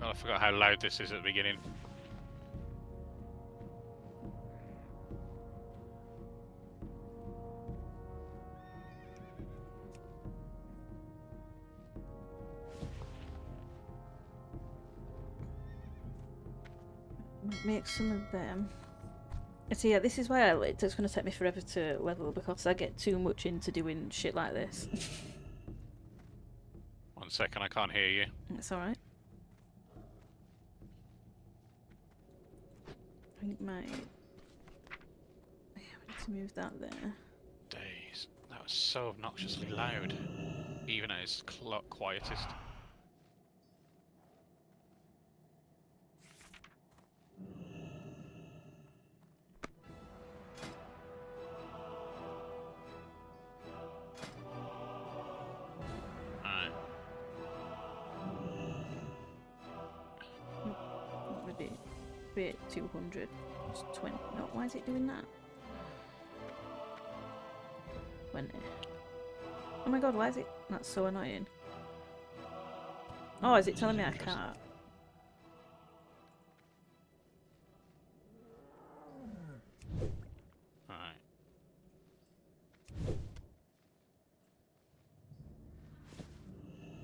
Speaker 4: Oh, I forgot how loud this is at the beginning.
Speaker 1: Might make some of them. So yeah, this is why it's going to take me forever to level, because I get too much into doing shit like this.
Speaker 4: 1 second, I can't hear you.
Speaker 1: It's alright. I think my... Yeah, we need to move that there.
Speaker 4: Days. That was so obnoxiously loud, even at its quietest. Alright.
Speaker 1: What would it be at 200? It's 20. No, why is it doing that? 20. Oh my god, why is it? That's so annoying. Oh, is it telling me I can't?
Speaker 4: Alright.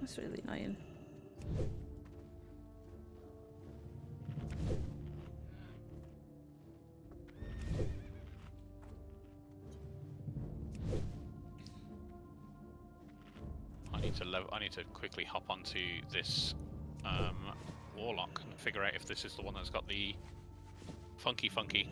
Speaker 1: That's really annoying.
Speaker 4: I need to quickly hop onto this warlock and figure out if this is the one that's got the funky.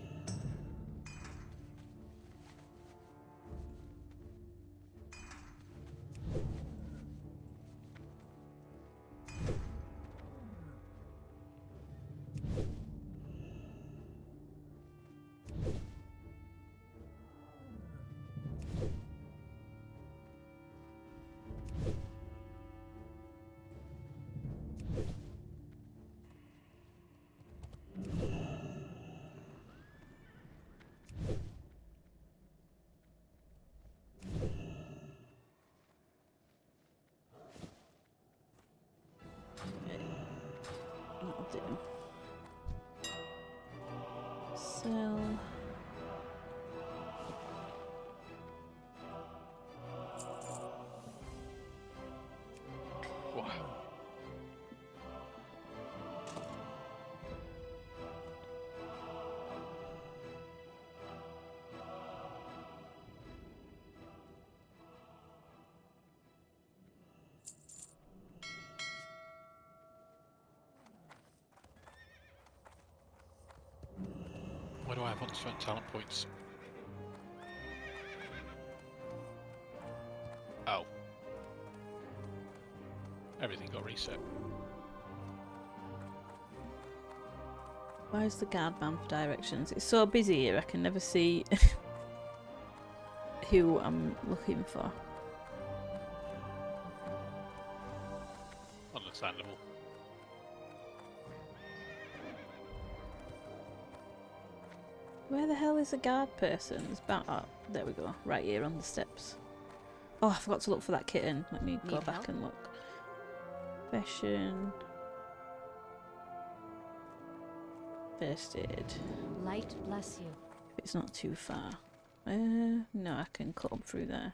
Speaker 1: That'll do. Sell.
Speaker 4: Wow. Why do I have unspent talent points? Oh. Everything got reset.
Speaker 1: Where's the guard man for directions? It's so busy here, I can never see who I'm looking for.
Speaker 4: Understandable.
Speaker 1: Where the hell is the guard person? It's about, oh, there we go, right here on the steps. Oh, I forgot to look for that kitten. Let me go
Speaker 6: Need
Speaker 1: back
Speaker 6: help?
Speaker 1: and look. Fashion. First aid.
Speaker 6: Light bless you.
Speaker 1: If it's not too far. No, I can cut up through there.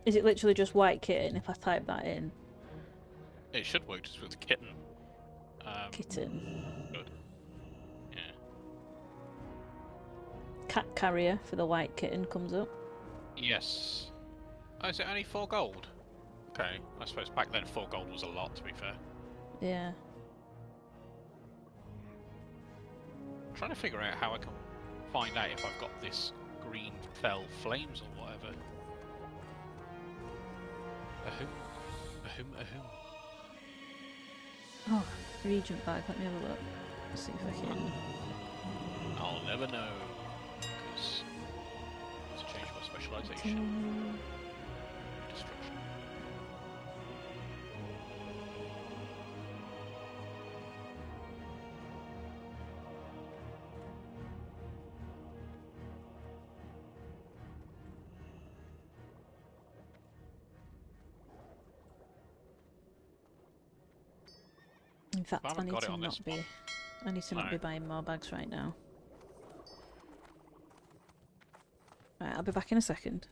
Speaker 1: Is it literally just white kitten if I type that in?
Speaker 4: It should work just with kitten.
Speaker 1: Kitten.
Speaker 4: Good. Yeah.
Speaker 1: Cat carrier for the white kitten comes up.
Speaker 4: Yes. Oh, is it only 4 gold? Okay, I suppose back then 4 gold was a lot, to be fair.
Speaker 1: Yeah.
Speaker 4: I'm trying to figure out how I can find out if I've got this green fell flames or whatever. Ahoo. Ahoo, ahoo.
Speaker 1: Oh, Regent bag. Let me have a look. See if I can.
Speaker 4: I'll never know. Because to change my specialisation. Destruction.
Speaker 1: In fact,
Speaker 4: I
Speaker 1: I
Speaker 4: haven't
Speaker 1: need
Speaker 4: got it
Speaker 1: to
Speaker 4: on this
Speaker 1: not be.
Speaker 4: one.
Speaker 1: I need to not
Speaker 4: No.
Speaker 1: be buying more bags right now. Right, I'll be back in a second.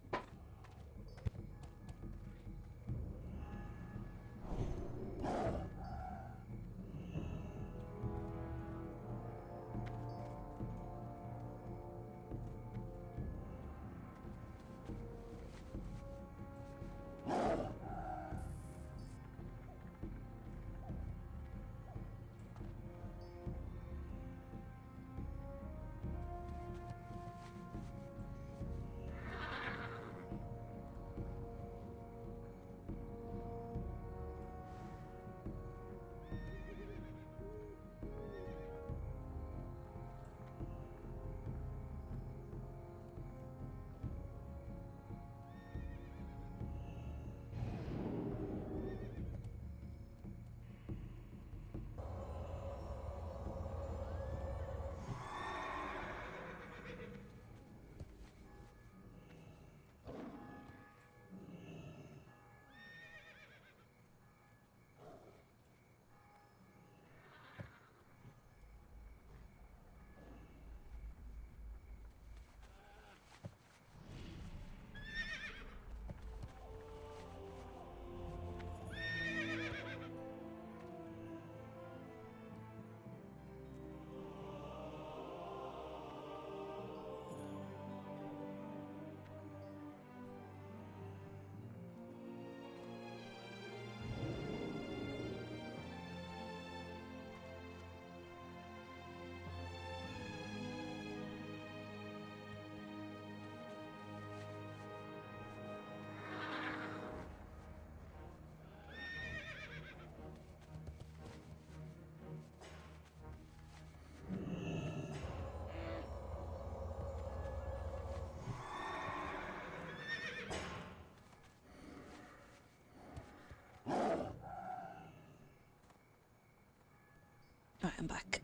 Speaker 1: Right, I'm back.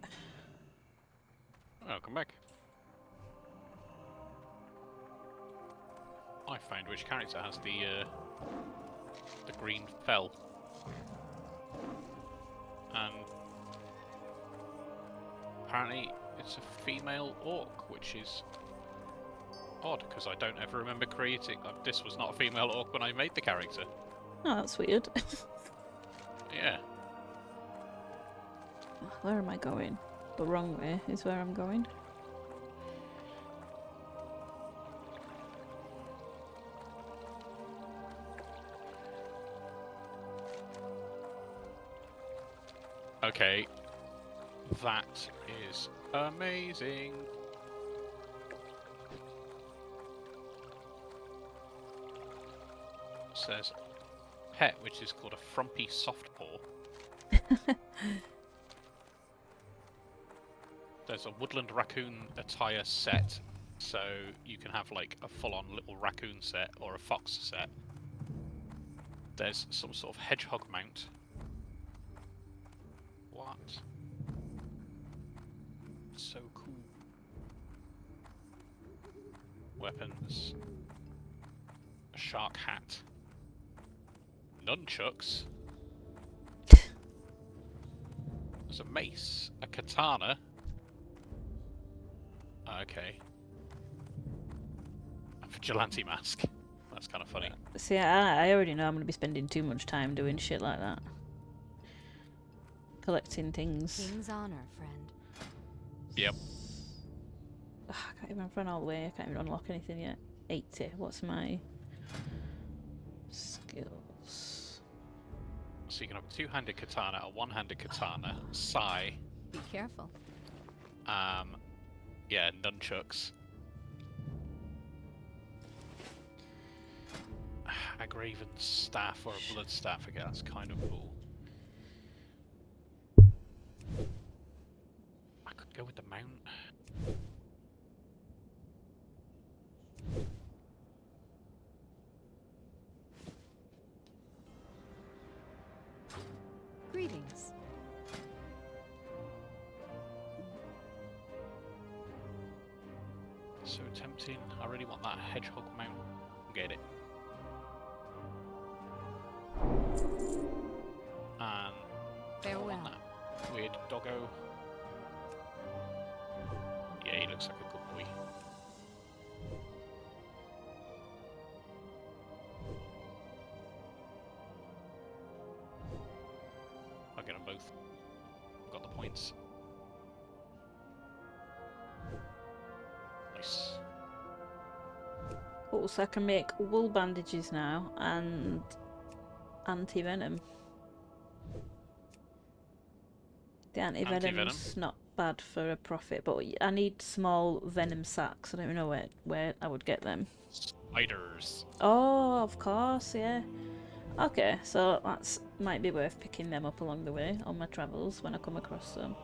Speaker 4: Welcome back. I found which character has the green fell. And apparently it's a female orc, which is odd because I don't ever remember creating. This was not a female orc when I made the character.
Speaker 1: Oh, that's weird.
Speaker 4: Yeah.
Speaker 1: Where am I going? The wrong way is where I'm going.
Speaker 4: Okay. That is amazing. It says pet, which is called a frumpy softpaw. There's a woodland raccoon attire set, so you can have like a full-on little raccoon set or a fox set. There's some sort of hedgehog mount. What? So cool. Weapons. A shark hat. Nunchucks. There's a mace. A katana. Okay. A vigilante mask. That's kind of funny.
Speaker 1: See, I already know I'm going to be spending too much time doing shit like that. Collecting things.
Speaker 6: King's honor, friend.
Speaker 4: Yep.
Speaker 1: Ugh, I can't even run all the way. I can't even unlock anything yet. 80. What's my skills?
Speaker 4: So you can have a two-handed katana, a one-handed katana, sai,
Speaker 6: Be careful.
Speaker 4: yeah, nunchucks. A graven staff or a blood staff again, that's kind of cool. I could go with the mount.
Speaker 6: Greetings.
Speaker 4: So tempting. I really want that hedgehog mount. Get it. And I
Speaker 6: Farewell.
Speaker 4: want that weird doggo. Yeah, he looks like a good boy. I'll get them both. Got the points. Nice.
Speaker 1: Cool, so I can make wool bandages now and anti-venom. The anti-venom's not bad for a profit, but I need small venom sacks. I don't even know where I would get them.
Speaker 4: Spiders.
Speaker 1: Oh, of course, yeah. Okay, so that's might be worth picking them up along the way on my travels when I come across them.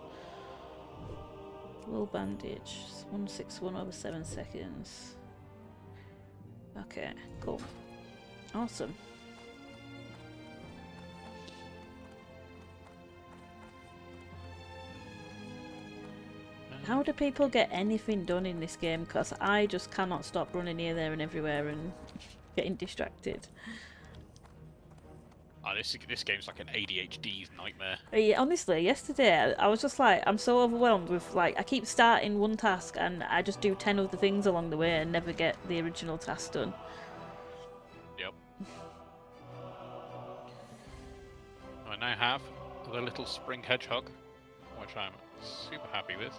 Speaker 1: Wool bandage, 161 over 7 seconds. Okay, cool. Awesome. How do people get anything done in this game? Because I just cannot stop running here, there and everywhere and getting distracted.
Speaker 4: Oh, this game's like an ADHD nightmare.
Speaker 1: Yeah, honestly, yesterday I was just like, I'm so overwhelmed with like, I keep starting one task and I just do 10 other things along the way and never get the original task done.
Speaker 4: Yep. I now have the little spring hedgehog, which I'm super happy with.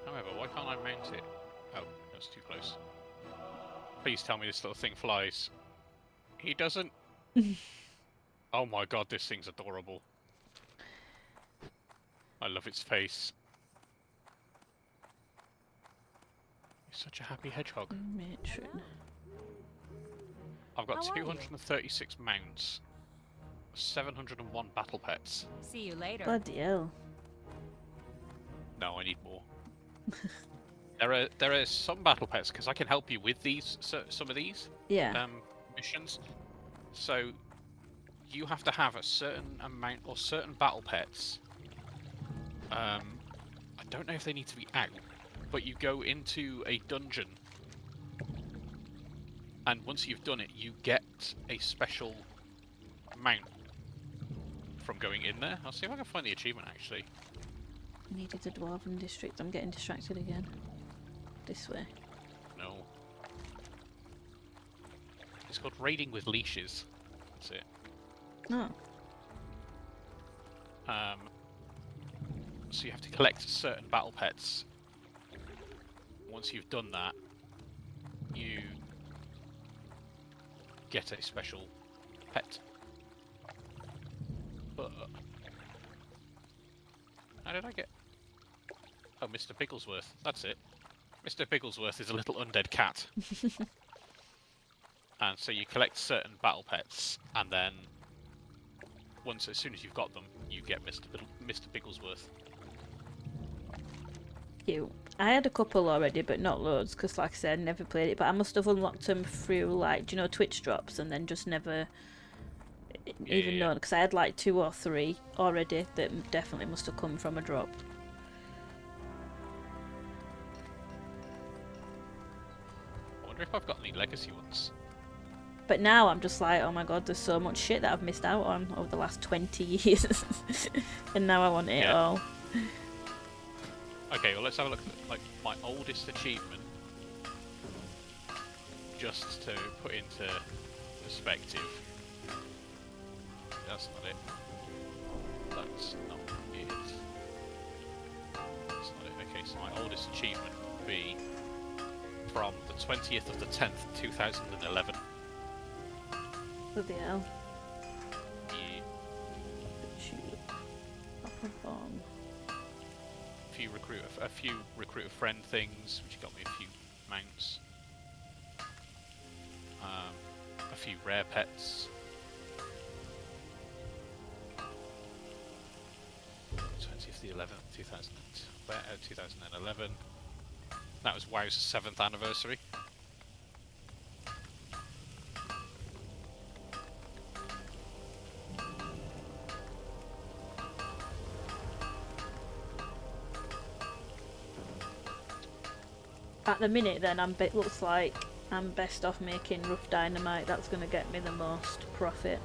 Speaker 4: However, why can't I mount it? Oh, that's too close. Please tell me this little thing flies. He doesn't. Oh my god, this thing's adorable. I love its face. He's such a happy hedgehog.
Speaker 1: Matron.
Speaker 4: I've got
Speaker 6: How are you?
Speaker 4: 236 mounts, 701 battle pets.
Speaker 6: See you later.
Speaker 1: Bloody hell.
Speaker 4: No, I need more. There are some battle pets because I can help you with these some of these
Speaker 1: Yeah.
Speaker 4: missions. So you have to have a certain amount or certain battle pets. I don't know if they need to be out, but you go into a dungeon, and once you've done it, you get a special mount from going in there. I'll see if I can find the achievement actually.
Speaker 1: Needed a dwarven district. I'm getting distracted again. This way.
Speaker 4: No. It's called raiding with leashes. That's it.
Speaker 1: Oh.
Speaker 4: So you have to collect certain battle pets. Once you've done that, you get a special pet. But how did I get? Oh, Mr. Bigglesworth. That's it. Mr. Bigglesworth is a little undead cat. And so you collect certain battle pets, and then as soon as you've got them, you get Mr. Bigglesworth.
Speaker 1: Cute. I had a couple already, but not loads, because like I said, I never played it. But I must have unlocked them through, like, do you know, Twitch drops, and then just never even known, because I had like 2 or 3 already that definitely must have come from a drop.
Speaker 4: I wonder if I've got any legacy ones.
Speaker 1: But now I'm just like, oh my god, there's so much shit that I've missed out on over the last 20 years. And now I want it all.
Speaker 4: Okay, well let's have a look at like my oldest achievement just to put into perspective. That's not it. That's not it. That's not it. Okay, so my oldest achievement would be from the 20th of the 10th, 2011.
Speaker 1: Bloody hell.
Speaker 4: Yeah.
Speaker 1: Shoot. Pop a bomb.
Speaker 4: A few recruit a friend things, which got me a few mounts. A few rare pets. 20th the 11th, 2011. That was WoW's 7th anniversary.
Speaker 1: At the minute then, looks like I'm best off making rough dynamite. That's going to get me the most profit.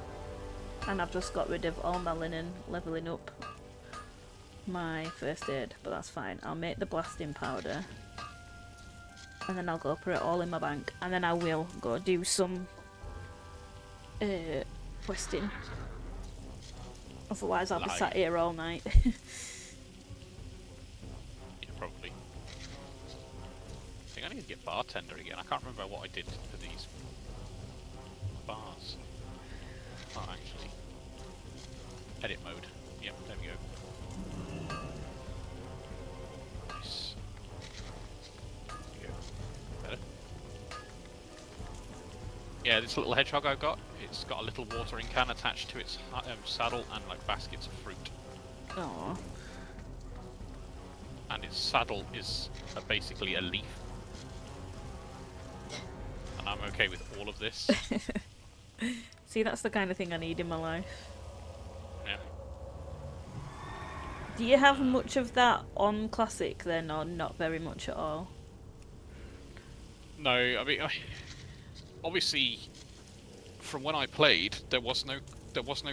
Speaker 1: And I've just got rid of all my linen, levelling up my first aid, but that's fine. I'll make the blasting powder. And then I'll go put it all in my bank. And then I will go do some questing. Otherwise I'll be sat here all night.
Speaker 4: Yeah, probably. I think I need to get bartender again. I can't remember what I did for these bars. Oh, actually. Edit mode. Yep, there we go. Nice. There we go. Better. Yeah, this little hedgehog I've got, it's got a little watering can attached to its saddle and like baskets of fruit.
Speaker 1: Aww.
Speaker 4: And its saddle is basically a leaf. And I'm okay with all of this.
Speaker 1: See, that's the kind of thing I need in my life.
Speaker 4: Yeah.
Speaker 1: Do you have much of that on Classic then, or not very much at all?
Speaker 4: No, I mean, obviously, from when I played, there was no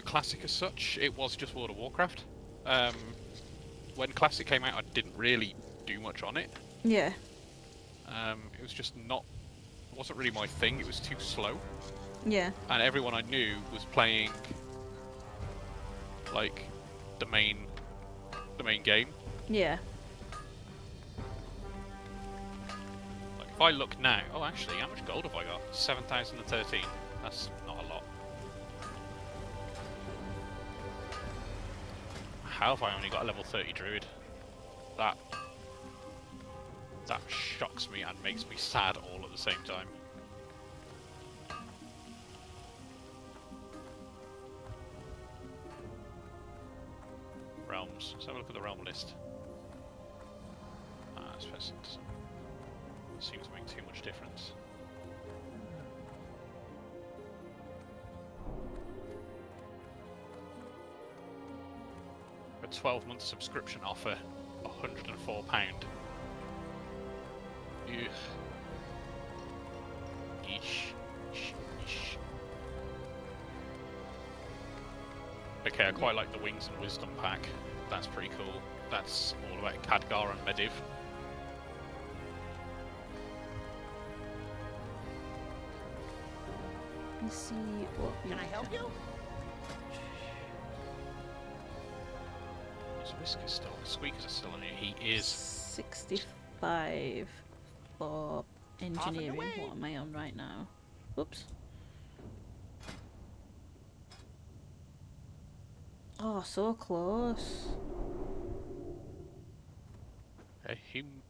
Speaker 4: Classic as such. It was just World of Warcraft. When Classic came out, I didn't really do much on it.
Speaker 1: Yeah.
Speaker 4: It was just not. It wasn't really my thing. It was too slow.
Speaker 1: Yeah.
Speaker 4: And everyone I knew was playing like the main game.
Speaker 1: Yeah.
Speaker 4: Like if I look now, oh actually, how much gold have I got? 7,013. That's not a lot. How have I only got a level 30 druid? That shocks me and makes me sad all at the same time. Realms. Let's have a look at the realm list. This person doesn't seem to make too much difference. A 12-month subscription offer, £104. Ugh. Yeesh. Yeesh. Okay, I quite like the Wings and Wisdom pack. That's pretty cool. That's all about Khadgar and Medivh.
Speaker 1: Let's see what.
Speaker 5: Can I help you?
Speaker 4: Is Whisker still? Squeakers are still in here. He is.
Speaker 1: 65 for engineering.
Speaker 5: away.
Speaker 1: What am I on right now? Oops. Oh, so close.
Speaker 4: Him.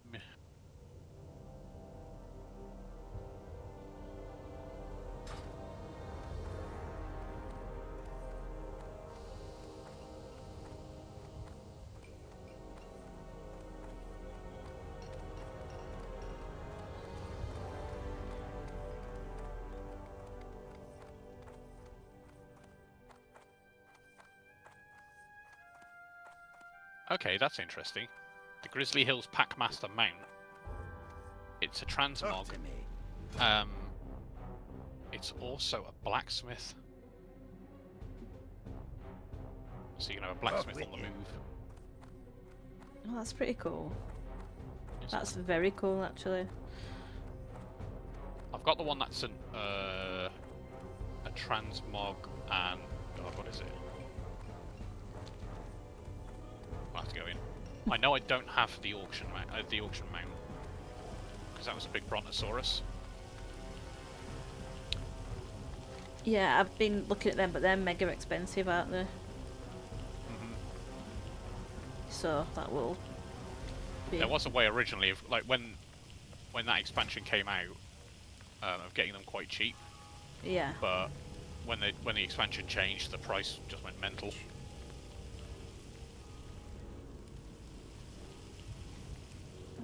Speaker 4: Okay, that's interesting. The Grizzly Hills Packmaster Mount. It's a transmog.
Speaker 5: Talk to me.
Speaker 4: It's also a blacksmith. So you can have a blacksmith on the move.
Speaker 1: Oh, that's pretty cool.
Speaker 4: It's
Speaker 1: That's very cool, actually.
Speaker 4: I I've got the one that's a transmog and what is it? I'll have to go in. I know I don't have the auction mount, because that was a big brontosaurus.
Speaker 1: Yeah, I've been looking at them, but they're mega expensive, aren't they? So that will be...
Speaker 4: There was a way originally of, like, when that expansion came out, of getting them quite cheap.
Speaker 1: Yeah.
Speaker 4: But when the expansion changed, the price just went mental.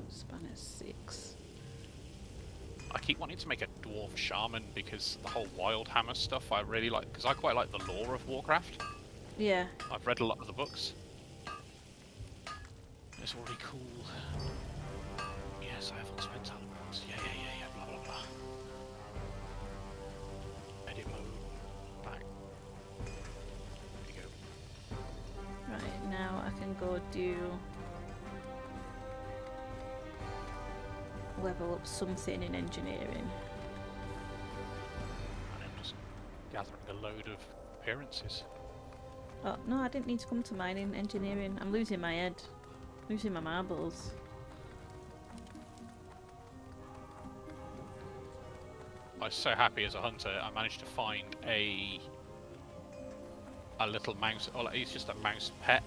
Speaker 1: Spanner 6.
Speaker 4: I keep wanting to make a dwarf shaman because the whole wild hammer stuff I really like, because I quite like the lore of Warcraft.
Speaker 1: Yeah.
Speaker 4: I've read a lot of the books. It's already cool. Yes, I have unspent talent points. Yeah, blah blah blah. Edit mode. Back. There you go.
Speaker 1: Right, now I can go do... level up something in engineering.
Speaker 4: And I'm just gathering a load of appearances.
Speaker 1: Oh, no, I didn't need to come to mine in engineering. I'm losing my head. Losing my marbles.
Speaker 4: I was so happy as a hunter, I managed to find a little mouse, or like, he's just a mouse pet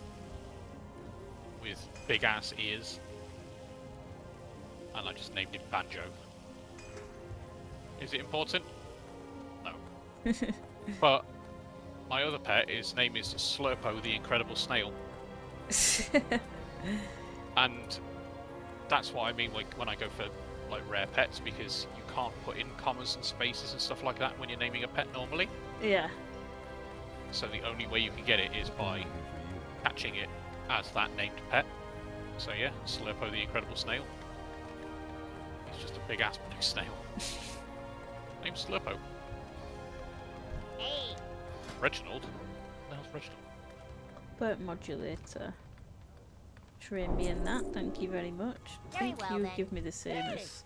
Speaker 4: with big ass ears, and I just named him Banjo. Is it important? No. But my other pet, his name is Slurpo the Incredible Snail. And that's what I mean, like, when I go for like rare pets, because you can't put in commas and spaces and stuff like that when you're naming a pet normally.
Speaker 1: Yeah.
Speaker 4: So the only way you can get it is by catching it as that named pet. So yeah, Slurpo the Incredible Snail. He's just a big ass blue snail. Name's Slurpo.
Speaker 6: Hey.
Speaker 4: Reginald? The hell's Reginald?
Speaker 1: Burnt modulator. Train me in that, thank you very much.
Speaker 6: Very
Speaker 1: Thank
Speaker 6: well,
Speaker 1: you,
Speaker 6: then.
Speaker 1: give me the same as...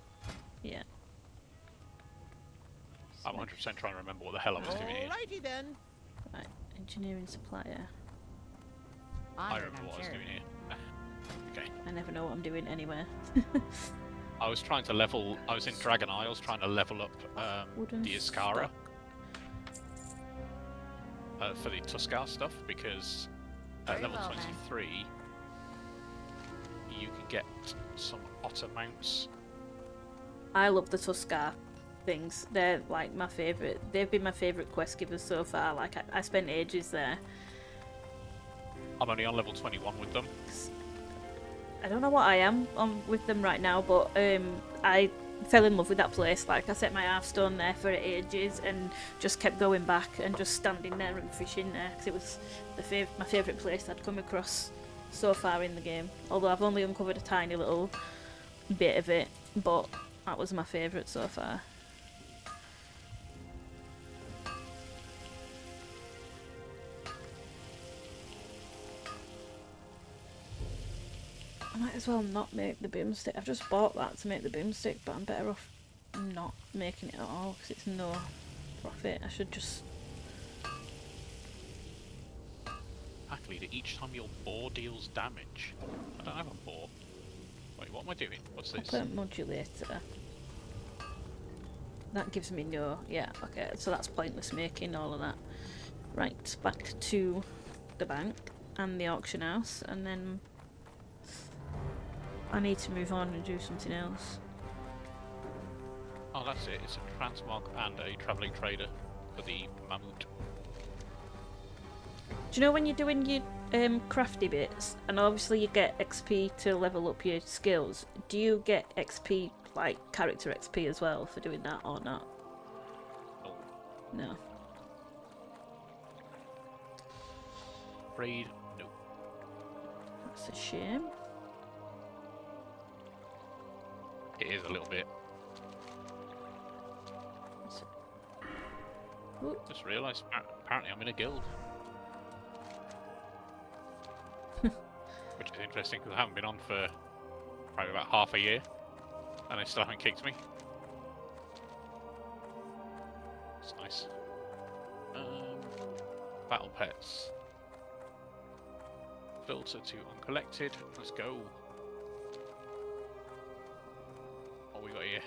Speaker 1: Yeah.
Speaker 4: I'm 100% trying to remember what the hell I was doing here.
Speaker 5: Alrighty then.
Speaker 1: Right, engineering supplier.
Speaker 4: I
Speaker 6: Honored,
Speaker 4: remember
Speaker 6: I'm
Speaker 4: what I was
Speaker 6: sure.
Speaker 4: doing here. Okay.
Speaker 1: I never know what I'm doing anywhere.
Speaker 4: I was trying to level, I was in Dragon Isles trying to level up
Speaker 1: Wooden
Speaker 4: the Iskara
Speaker 1: stock.
Speaker 4: for the Tuscar stuff, because at
Speaker 6: Very
Speaker 4: level
Speaker 6: well, then.
Speaker 4: 23 you can get some otter mounts.
Speaker 1: I love the Tuscar things. They're like my favourite. They've been my favourite quest givers so far. Like I spent ages there.
Speaker 4: I'm only on level 21 with them.
Speaker 1: I don't know what I am on with them right now, but I fell in love with that place. Like I set my hearthstone there for ages and just kept going back and just standing there and fishing there because it was my favourite place I'd come across so far in the game. Although I've only uncovered a tiny little bit of it, but that was my favourite so far. I might as well not make the boomstick. I've just bought that to make the boomstick, but I'm better off not making it at all because it's no profit. I should just...
Speaker 4: Pack leader, each time your boar deals damage. I don't have a boar. Wait, what am I doing? What's this?
Speaker 1: Put modulator. That gives me no... Yeah, okay, so that's pointless making all of that. Right, back to the bank and the auction house, and then I need to move on and do something else.
Speaker 4: Oh, that's it. It's a transmog and a travelling trader for the mammoth.
Speaker 1: Do you know when you're doing your crafty bits, and obviously you get XP to level up your skills, do you get XP, like character XP as well for doing that or not?
Speaker 4: Oh,
Speaker 1: No.
Speaker 4: afraid no.
Speaker 1: That's a shame.
Speaker 4: It is a little bit.
Speaker 1: Ooh.
Speaker 4: Just realised apparently I'm in a guild. Which is interesting because I haven't been on for probably about half a year and they still haven't kicked me. That's nice. Battle pets. Filter to uncollected. Let's go. What we got here?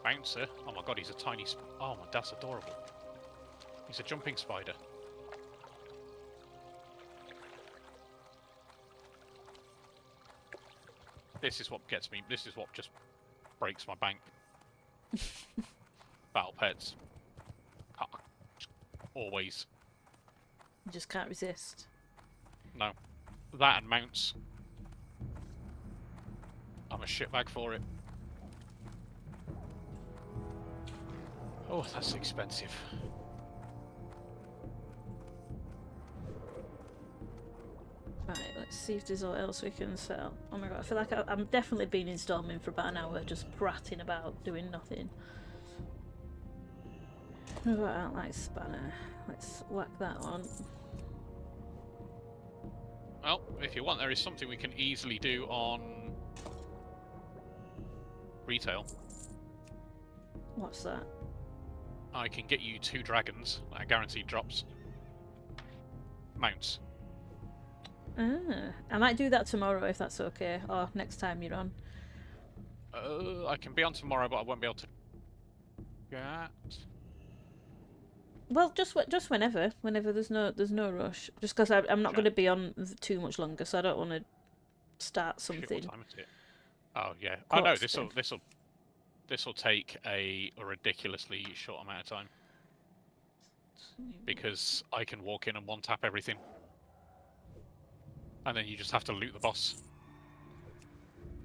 Speaker 4: Bouncer. Oh my god, he's a tiny. Oh my, that's adorable. He's a jumping spider. This is what gets me. This is what just breaks my bank. Battle pets. Always.
Speaker 1: You just can't resist.
Speaker 4: No. That and mounts. I'm a shitbag for it. Oh, that's expensive.
Speaker 1: Right, let's see if there's what else we can sell. Oh my god, I feel like I'm definitely been in Storming for about an hour, just prattling about, doing nothing. What about like Spanner? Let's whack that on.
Speaker 4: Well, if you want, there is something we can easily do on retail.
Speaker 1: What's that?
Speaker 4: I can get you 2 dragons, guaranteed drops. Mounts.
Speaker 1: I might do that tomorrow if that's okay, or next time you're on.
Speaker 4: I can be on tomorrow, but I won't be able to get.
Speaker 1: Well, just whenever there's no rush. Just because I'm not
Speaker 4: Okay.
Speaker 1: going to be on too much longer, so I don't want to start
Speaker 4: Shit, what
Speaker 1: something.
Speaker 4: time is it? Oh yeah. Oh no,
Speaker 1: Constant.
Speaker 4: this'll take a ridiculously short amount of time because I can walk in and one tap everything, and then you just have to loot the boss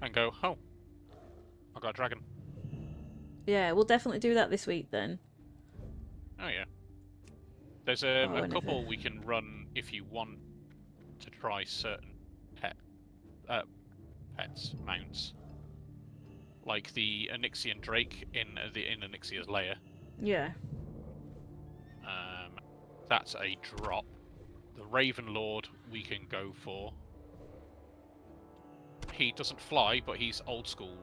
Speaker 4: and go, oh, I got a dragon.
Speaker 1: Yeah, we'll definitely do that this week then.
Speaker 4: Oh yeah. There's
Speaker 1: Oh,
Speaker 4: a
Speaker 1: whenever.
Speaker 4: couple we can run if you want to try certain pets, mounts, like the Onyxian Drake in Onyxia's lair.
Speaker 1: Yeah.
Speaker 4: That's a drop. The Raven Lord we can go for. He doesn't fly, but he's old school.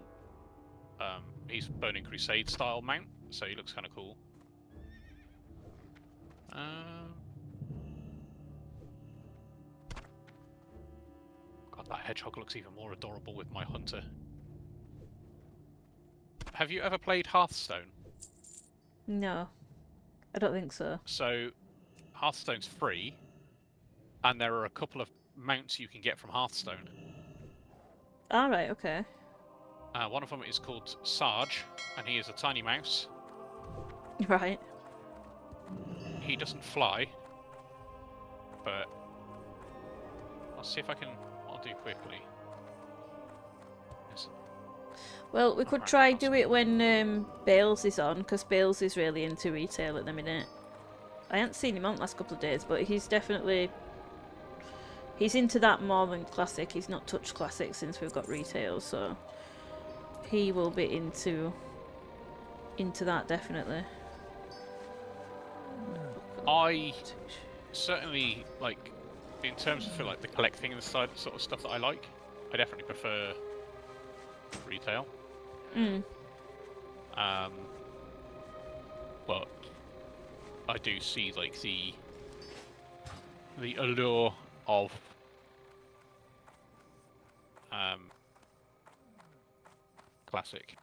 Speaker 4: He's Burning Crusade style mount, so he looks kind of cool. God, that hedgehog looks even more adorable with my hunter. Have you ever played Hearthstone?
Speaker 1: No, I don't think so.
Speaker 4: So, Hearthstone's free, and there are a couple of mounts you can get from Hearthstone.
Speaker 1: All right, okay.
Speaker 4: One of them is called Sarge, and he is a tiny mouse.
Speaker 1: Right.
Speaker 4: He doesn't fly, but I'll see if I can. I'll do quickly. Yes.
Speaker 1: Well, we could
Speaker 4: Alright,
Speaker 1: try
Speaker 4: that's
Speaker 1: do it when Bales is on, because Bales is really into retail at the minute. I haven't seen him on the last couple of days, but he's definitely... He's into that more than Classic. He's not touched Classic since we've got retail, so... He will be into that, definitely.
Speaker 4: I certainly, like, in terms of like the collecting and side sort of stuff that I like, I definitely prefer retail. But I do see like the allure of classic.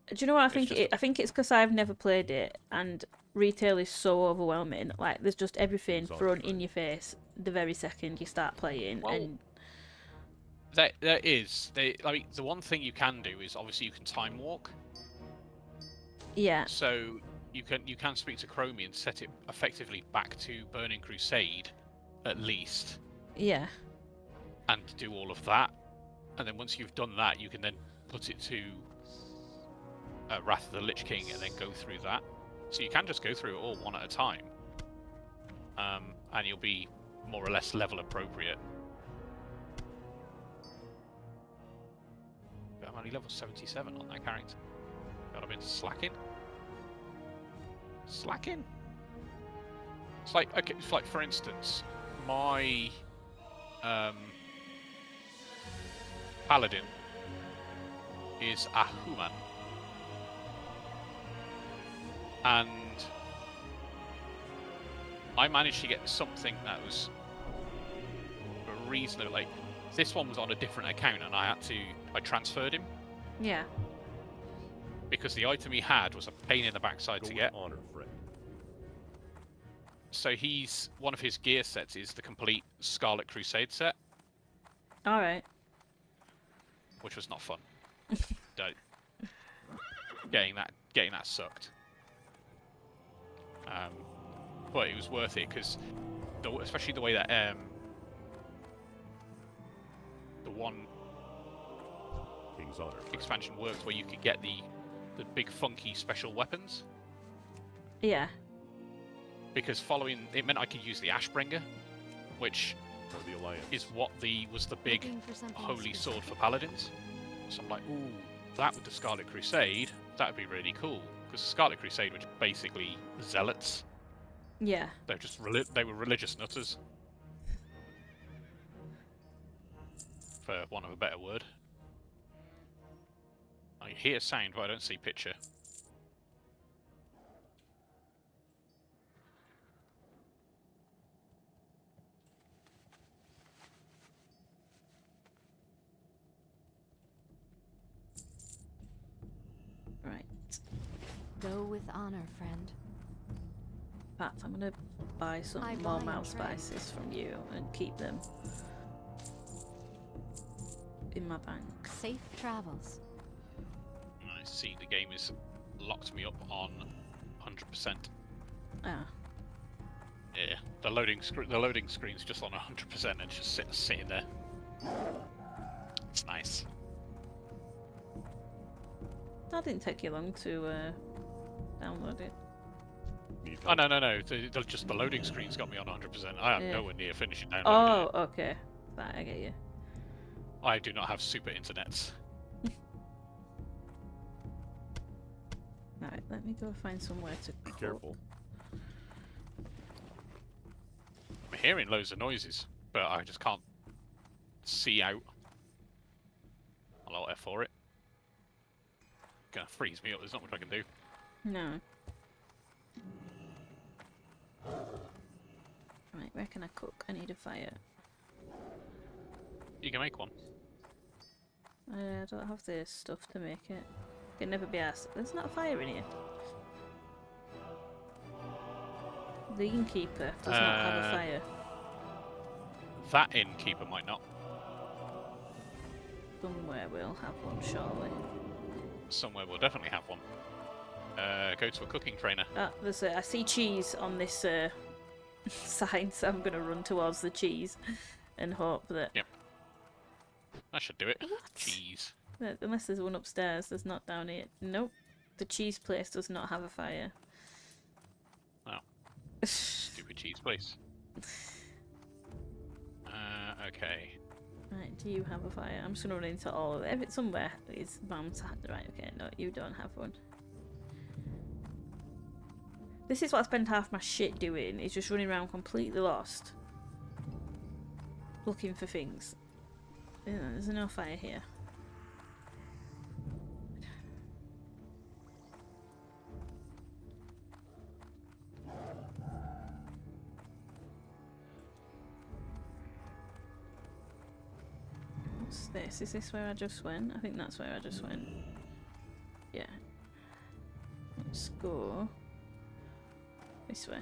Speaker 1: Do you know what I
Speaker 4: It's
Speaker 1: think?
Speaker 4: just
Speaker 1: I think it's because I've never played it, and retail is so overwhelming. Like, there's just everything
Speaker 2: It's all
Speaker 1: thrown
Speaker 2: true.
Speaker 1: in your face the very second you start playing,
Speaker 4: Well,
Speaker 1: and
Speaker 4: there is. I mean, the one thing you can do is obviously you can time walk.
Speaker 1: yeah,
Speaker 4: So you can speak to Chromie and set it effectively back to Burning Crusade, at least,
Speaker 1: yeah,
Speaker 4: and do all of that. And then once you've done that, you can then put it to Wrath of the Lich King and then go through that. So you can just go through it all one at a time, and you'll be more or less level appropriate. But I'm only level 77 on that character. God, I've been slacking. Slacking. It's like, okay, it's like for instance, my Paladin is a human, and I managed to get something that was reasonable. Like, this one was on a different account, and I transferred him
Speaker 1: Yeah.
Speaker 4: because the item he had was a pain in the backside
Speaker 2: Go
Speaker 4: to
Speaker 2: with
Speaker 4: get.
Speaker 2: honor, friend.
Speaker 4: So one of his gear sets is the complete Scarlet Crusade set,
Speaker 1: All right.
Speaker 4: which was not fun. Don't- getting that sucked. But it was worth it because, especially the way that the one
Speaker 2: King's honor. friend.
Speaker 4: expansion worked, where you could get the big funky special weapons.
Speaker 1: Yeah.
Speaker 4: Because it meant I could use the Ashbringer, which
Speaker 2: For the Alliance.
Speaker 4: is what was the big
Speaker 6: Looking for something
Speaker 4: holy
Speaker 6: specific.
Speaker 4: sword for paladins. So I'm like, ooh, that with the Scarlet Crusade, that'd be really cool. Because the Scarlet Crusade were basically zealots.
Speaker 1: Yeah.
Speaker 4: They're just they were religious nutters, for want of a better word. I hear sound, but I don't see picture.
Speaker 1: Right.
Speaker 6: Go with honor, friend.
Speaker 1: In fact, I'm gonna buy some
Speaker 6: I
Speaker 1: more
Speaker 6: buy
Speaker 1: mouse
Speaker 6: a trade.
Speaker 1: spices from you and keep them in my bank.
Speaker 6: Safe travels.
Speaker 4: I see the game has locked me up on 100%.
Speaker 1: Ah.
Speaker 4: Yeah, the loading screen's just on 100% and just sitting there. It's nice.
Speaker 1: That didn't take you long to download it.
Speaker 2: Need
Speaker 4: Oh
Speaker 2: help?
Speaker 4: no! Just the loading screen's got me on 100%. I am
Speaker 1: Yeah.
Speaker 4: nowhere near finishing downloading
Speaker 1: Oh, okay. Right, I get you.
Speaker 4: it. I do not have super internets.
Speaker 1: Right, let me go find somewhere to
Speaker 2: Be
Speaker 1: cook.
Speaker 2: careful.
Speaker 4: I'm hearing loads of noises, but I just can't see out. I'll alt F for it. Gonna freeze me up. There's not much I can do.
Speaker 1: No. Right, where can I cook? I need a fire.
Speaker 4: You can make one.
Speaker 1: I don't have the stuff to make it. Can never be asked. There's not a fire in here. The innkeeper does not have a fire.
Speaker 4: That innkeeper might not.
Speaker 1: Somewhere we'll have one, surely.
Speaker 4: Somewhere we'll definitely have one. Go to a cooking trainer.
Speaker 1: Ah, I see cheese on this sign, so I'm gonna run towards the cheese and hope that.
Speaker 4: Yep. That should do it.
Speaker 1: What?
Speaker 4: Cheese.
Speaker 1: Unless there's one upstairs, there's not down here. Nope. The cheese place does not have a fire.
Speaker 4: Oh. Stupid cheese place. Okay.
Speaker 1: Right, do you have a fire? I'm just gonna run into all of it. If it's somewhere, it's bound to have. Right, okay, no, you don't have one. This is what I spend half my shit doing, is just running around completely lost. Looking for things. Yeah, there's no fire here. What's this? Is this where I just went? I think that's where I just went. Yeah. Let's go this way.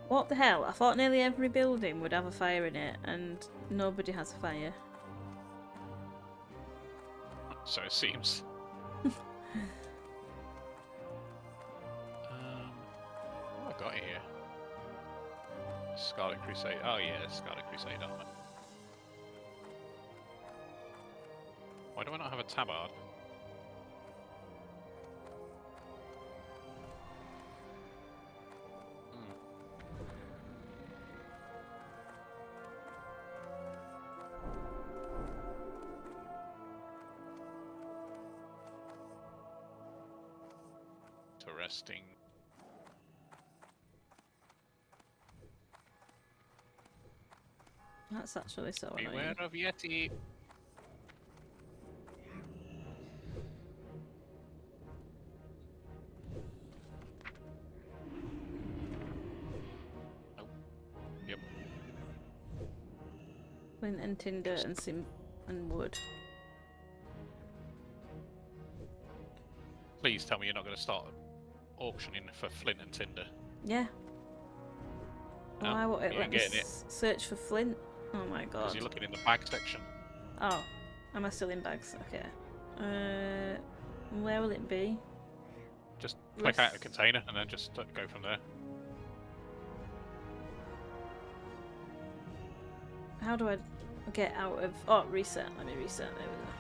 Speaker 1: What the hell? I thought nearly every building would have a fire in it, and nobody has a fire.
Speaker 4: So it seems. What have I got here? Scarlet Crusade. Oh yeah, Scarlet Crusade armor. Why do I not have a tabard? interesting.
Speaker 1: That's actually so
Speaker 4: Beware
Speaker 1: annoying.
Speaker 4: of Yeti. Oh. Yep.
Speaker 1: Flint and tinder and and wood.
Speaker 4: Please tell me you're not going to start auctioning for flint and tinder.
Speaker 1: Yeah.
Speaker 4: No,
Speaker 1: Why won't it
Speaker 4: you
Speaker 1: let
Speaker 4: ain't
Speaker 1: me
Speaker 4: getting it.
Speaker 1: search for flint? Oh my
Speaker 4: Because
Speaker 1: god.
Speaker 4: you're looking in the bag section.
Speaker 1: Oh, am I still in bags? Okay. Where will it be?
Speaker 4: Just click out the
Speaker 1: Left.
Speaker 4: container and then just go from there.
Speaker 1: How do I get out of... Oh, reset. Let me reset. There we go.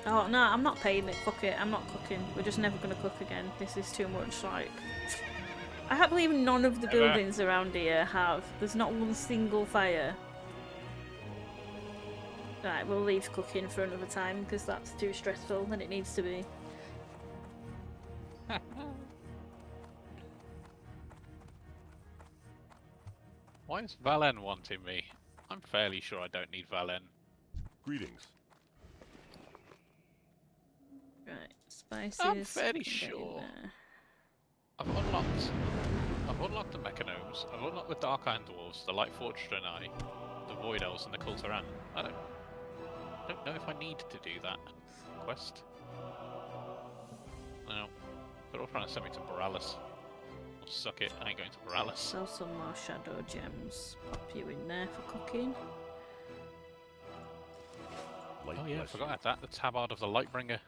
Speaker 1: Oh, no, I'm not paying it. Fuck it. I'm not cooking. We're just never going to cook again. This is too much, like... I can't believe none of the
Speaker 4: Never.
Speaker 1: buildings around here have... There's not one single fire. Right, we'll leave cooking for another time, because that's too stressful than it needs to be.
Speaker 4: Why is Valen wanting me? I'm fairly sure I don't need Valen.
Speaker 2: Greetings.
Speaker 1: Right, spices...
Speaker 4: I'm fairly
Speaker 1: can get in
Speaker 4: sure.
Speaker 1: there.
Speaker 4: I've unlocked the Mechanomes, I've unlocked the Dark Iron Dwarves, the Light Forged Draenei, the Void Elves, and the Kulturan. I don't know if I need to do that quest. No. They're all trying to send me to Borealis. Well, suck it, I ain't going to Borealis.
Speaker 1: Sell some more shadow gems. Pop you in there for cooking.
Speaker 2: Light
Speaker 4: Oh yeah, I
Speaker 2: bless
Speaker 4: forgot
Speaker 2: you.
Speaker 4: about that. The Tabard of the Lightbringer.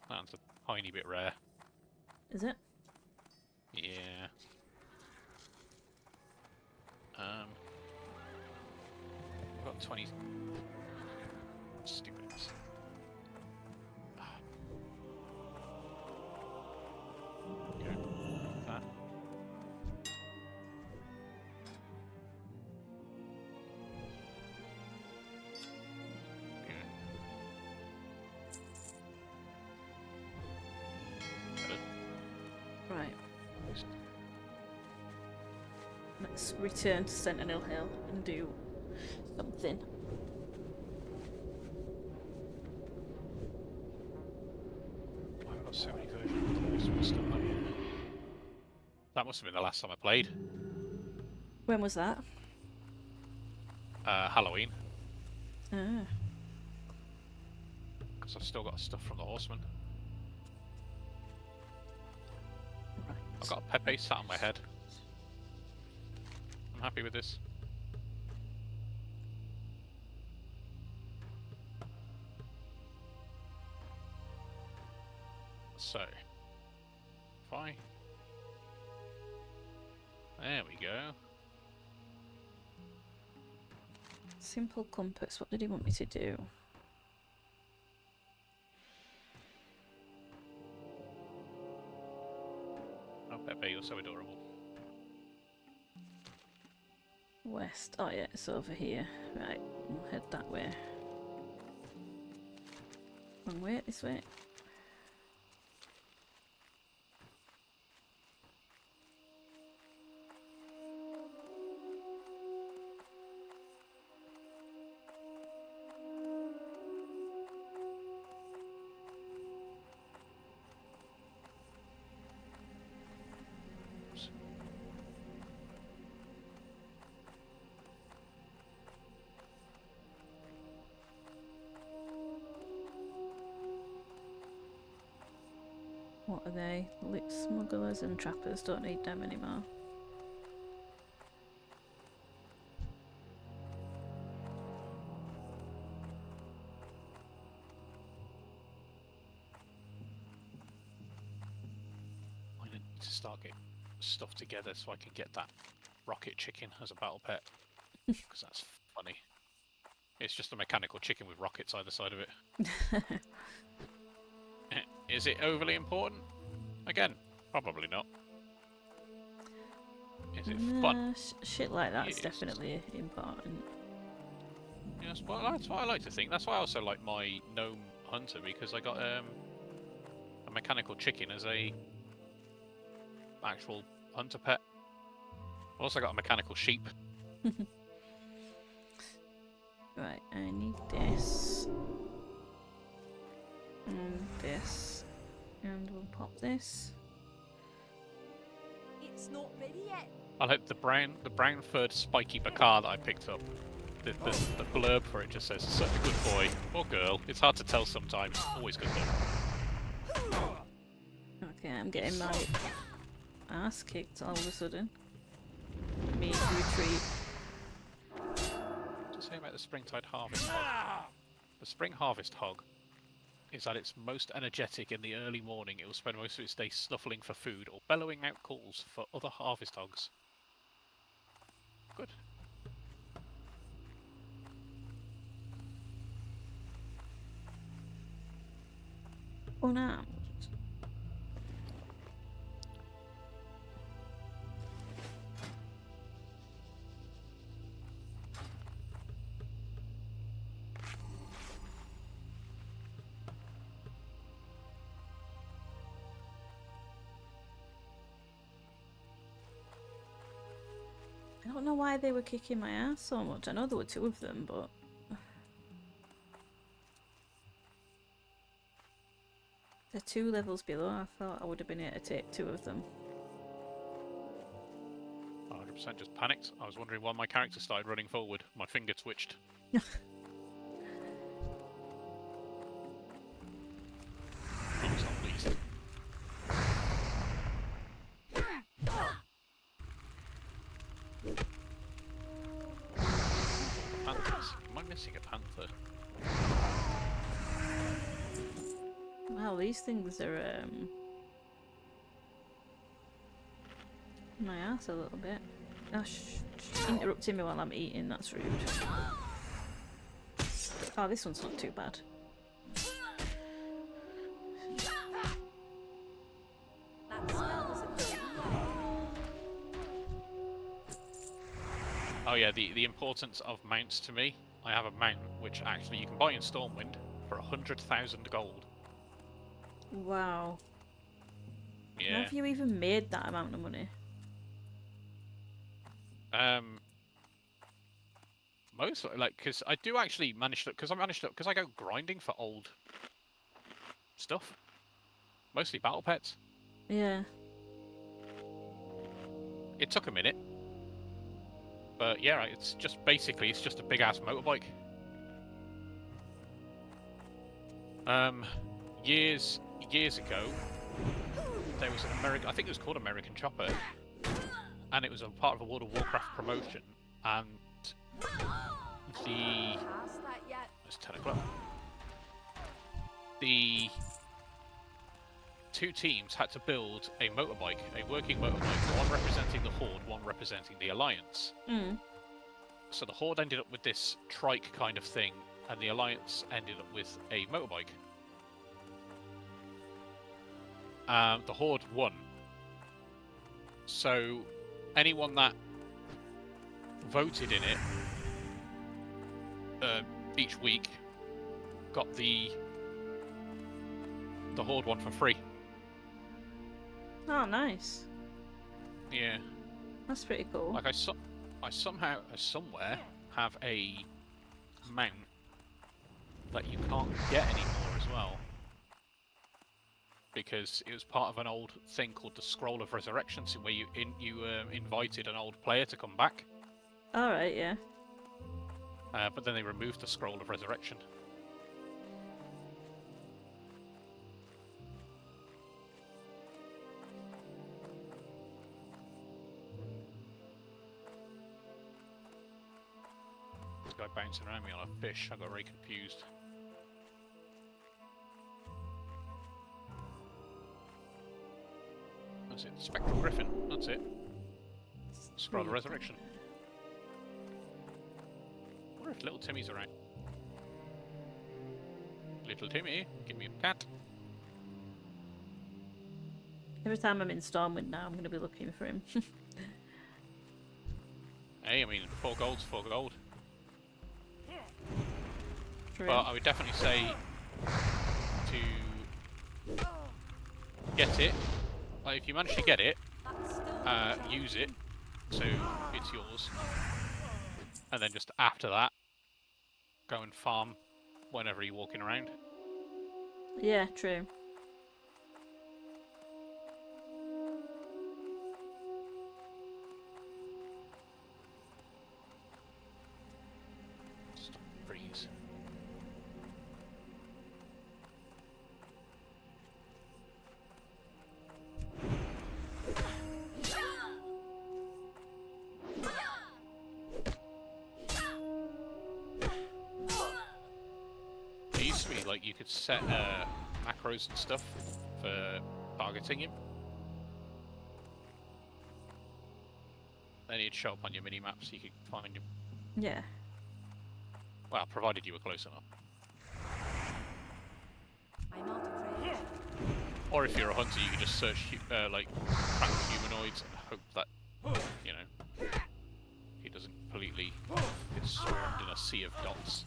Speaker 4: That's a tiny bit rare.
Speaker 1: Is it?
Speaker 4: Yeah. I've got 20. Stupid. Yeah. That. Yeah.
Speaker 1: Right. Let's return to Sentinel Hill and do something.
Speaker 4: Why have I got so many versions of this one still on here? That must have been the last time I played.
Speaker 1: When was that?
Speaker 4: Halloween.
Speaker 1: Ah.
Speaker 4: Because I've still got stuff from the Horseman.
Speaker 1: Right.
Speaker 4: I've got a Pepe sat on my head. I'm happy with this. So, fine. There we go.
Speaker 1: Simple compass. What did he want me to do?
Speaker 4: Oh, Pepe, you're so adorable.
Speaker 1: West. Oh yeah, it's over here. Right, we'll head that way. Wrong way, this way. What are they? Loot smugglers and trappers. Don't need them anymore.
Speaker 4: I need to start getting stuff together so I can get that rocket chicken as a battle pet. Because that's funny. It's just a mechanical chicken with rockets either side of it. Is it overly important? Again, probably not. Is it fun?
Speaker 1: Shit like that's
Speaker 4: Yes.
Speaker 1: definitely important.
Speaker 4: Yeah, that's what I like to think. That's why I also like my gnome hunter, because I got a mechanical chicken as a actual hunter pet. I also got a mechanical sheep.
Speaker 1: Right, I need this. And this. And we'll pop this.
Speaker 7: It's not ready yet.
Speaker 4: I like the brown furred spiky bakar that I picked up. The blurb for it just says such a good boy or girl. It's hard to tell sometimes. Always good though.
Speaker 1: Okay, I'm getting my ass kicked all of a sudden. Me retreat.
Speaker 4: To say about the springtide harvest hog. The spring harvest hog is at its most energetic in the early morning. It will spend most of its day snuffling for food or bellowing out calls for other harvest hogs. Good.
Speaker 1: Unarmed. I don't know why they were kicking my ass so much. I know there were two of them, but... They're 2 levels below. I thought I would have been able to take 2 of them.
Speaker 4: 100% just panicked. I was wondering why my character started running forward. My finger twitched. I was not pleased. Panthers. Am I missing a panther?
Speaker 1: Wow, these things are my ass a little bit. Oh, interrupting me while I'm eating, that's rude. Oh, this one's not too bad.
Speaker 7: That smell isn't good.
Speaker 4: Oh yeah, the importance of mounts to me. I have a mount which actually you can buy in Stormwind for 100,000 gold.
Speaker 1: Wow.
Speaker 4: Yeah.
Speaker 1: How have you even made that amount of money?
Speaker 4: Most like because I do actually manage to because I go grinding for old stuff, mostly battle pets.
Speaker 1: Yeah.
Speaker 4: It took a minute, but yeah, it's just a big ass motorbike. Years ago, there was an I think it was called American Chopper, and it was a part of a World of Warcraft promotion, and
Speaker 7: Past that yet?
Speaker 4: it's 10 o'clock. The 2 teams had to build a motorbike, a working motorbike, one representing the Horde, one representing the Alliance.
Speaker 1: Mm.
Speaker 4: So the Horde ended up with this trike kind of thing, and the Alliance ended up with a motorbike. The Horde won. So anyone that voted in it each week got the Horde one for free.
Speaker 1: Oh, nice.
Speaker 4: Yeah.
Speaker 1: That's pretty cool.
Speaker 4: Like I somehow somewhere have a mount that you can't get anymore as well, because it was part of an old thing called the Scroll of Resurrection, so where you invited an old player to come back.
Speaker 1: Alright, yeah.
Speaker 4: But then they removed the Scroll of Resurrection. This guy bouncing around me on a fish, I got very confused. That's it. Spectral Griffin, that's it. Scroll of Resurrection. I wonder if little Timmy's around. Little Timmy, give me a cat.
Speaker 1: Every time I'm in Stormwind now, I'm going to be looking for him.
Speaker 4: Hey, I mean, 4 gold's 4 gold.
Speaker 1: True.
Speaker 4: But I would definitely say to get it. Like if you manage to get it,
Speaker 7: That's still
Speaker 4: use it, so it's yours. And then just after that, go and farm whenever you're walking around.
Speaker 1: Yeah, true.
Speaker 4: Just freeze. It used to be like you could set macros and stuff for targeting him. Then he'd show up on your mini-map so you could find him.
Speaker 1: Yeah.
Speaker 4: Well, provided you were close enough.
Speaker 7: I'm out of range.
Speaker 4: Or if you're a hunter, you could just search like track humanoids and hope that, you know, he doesn't completely get swarmed in a sea of dots.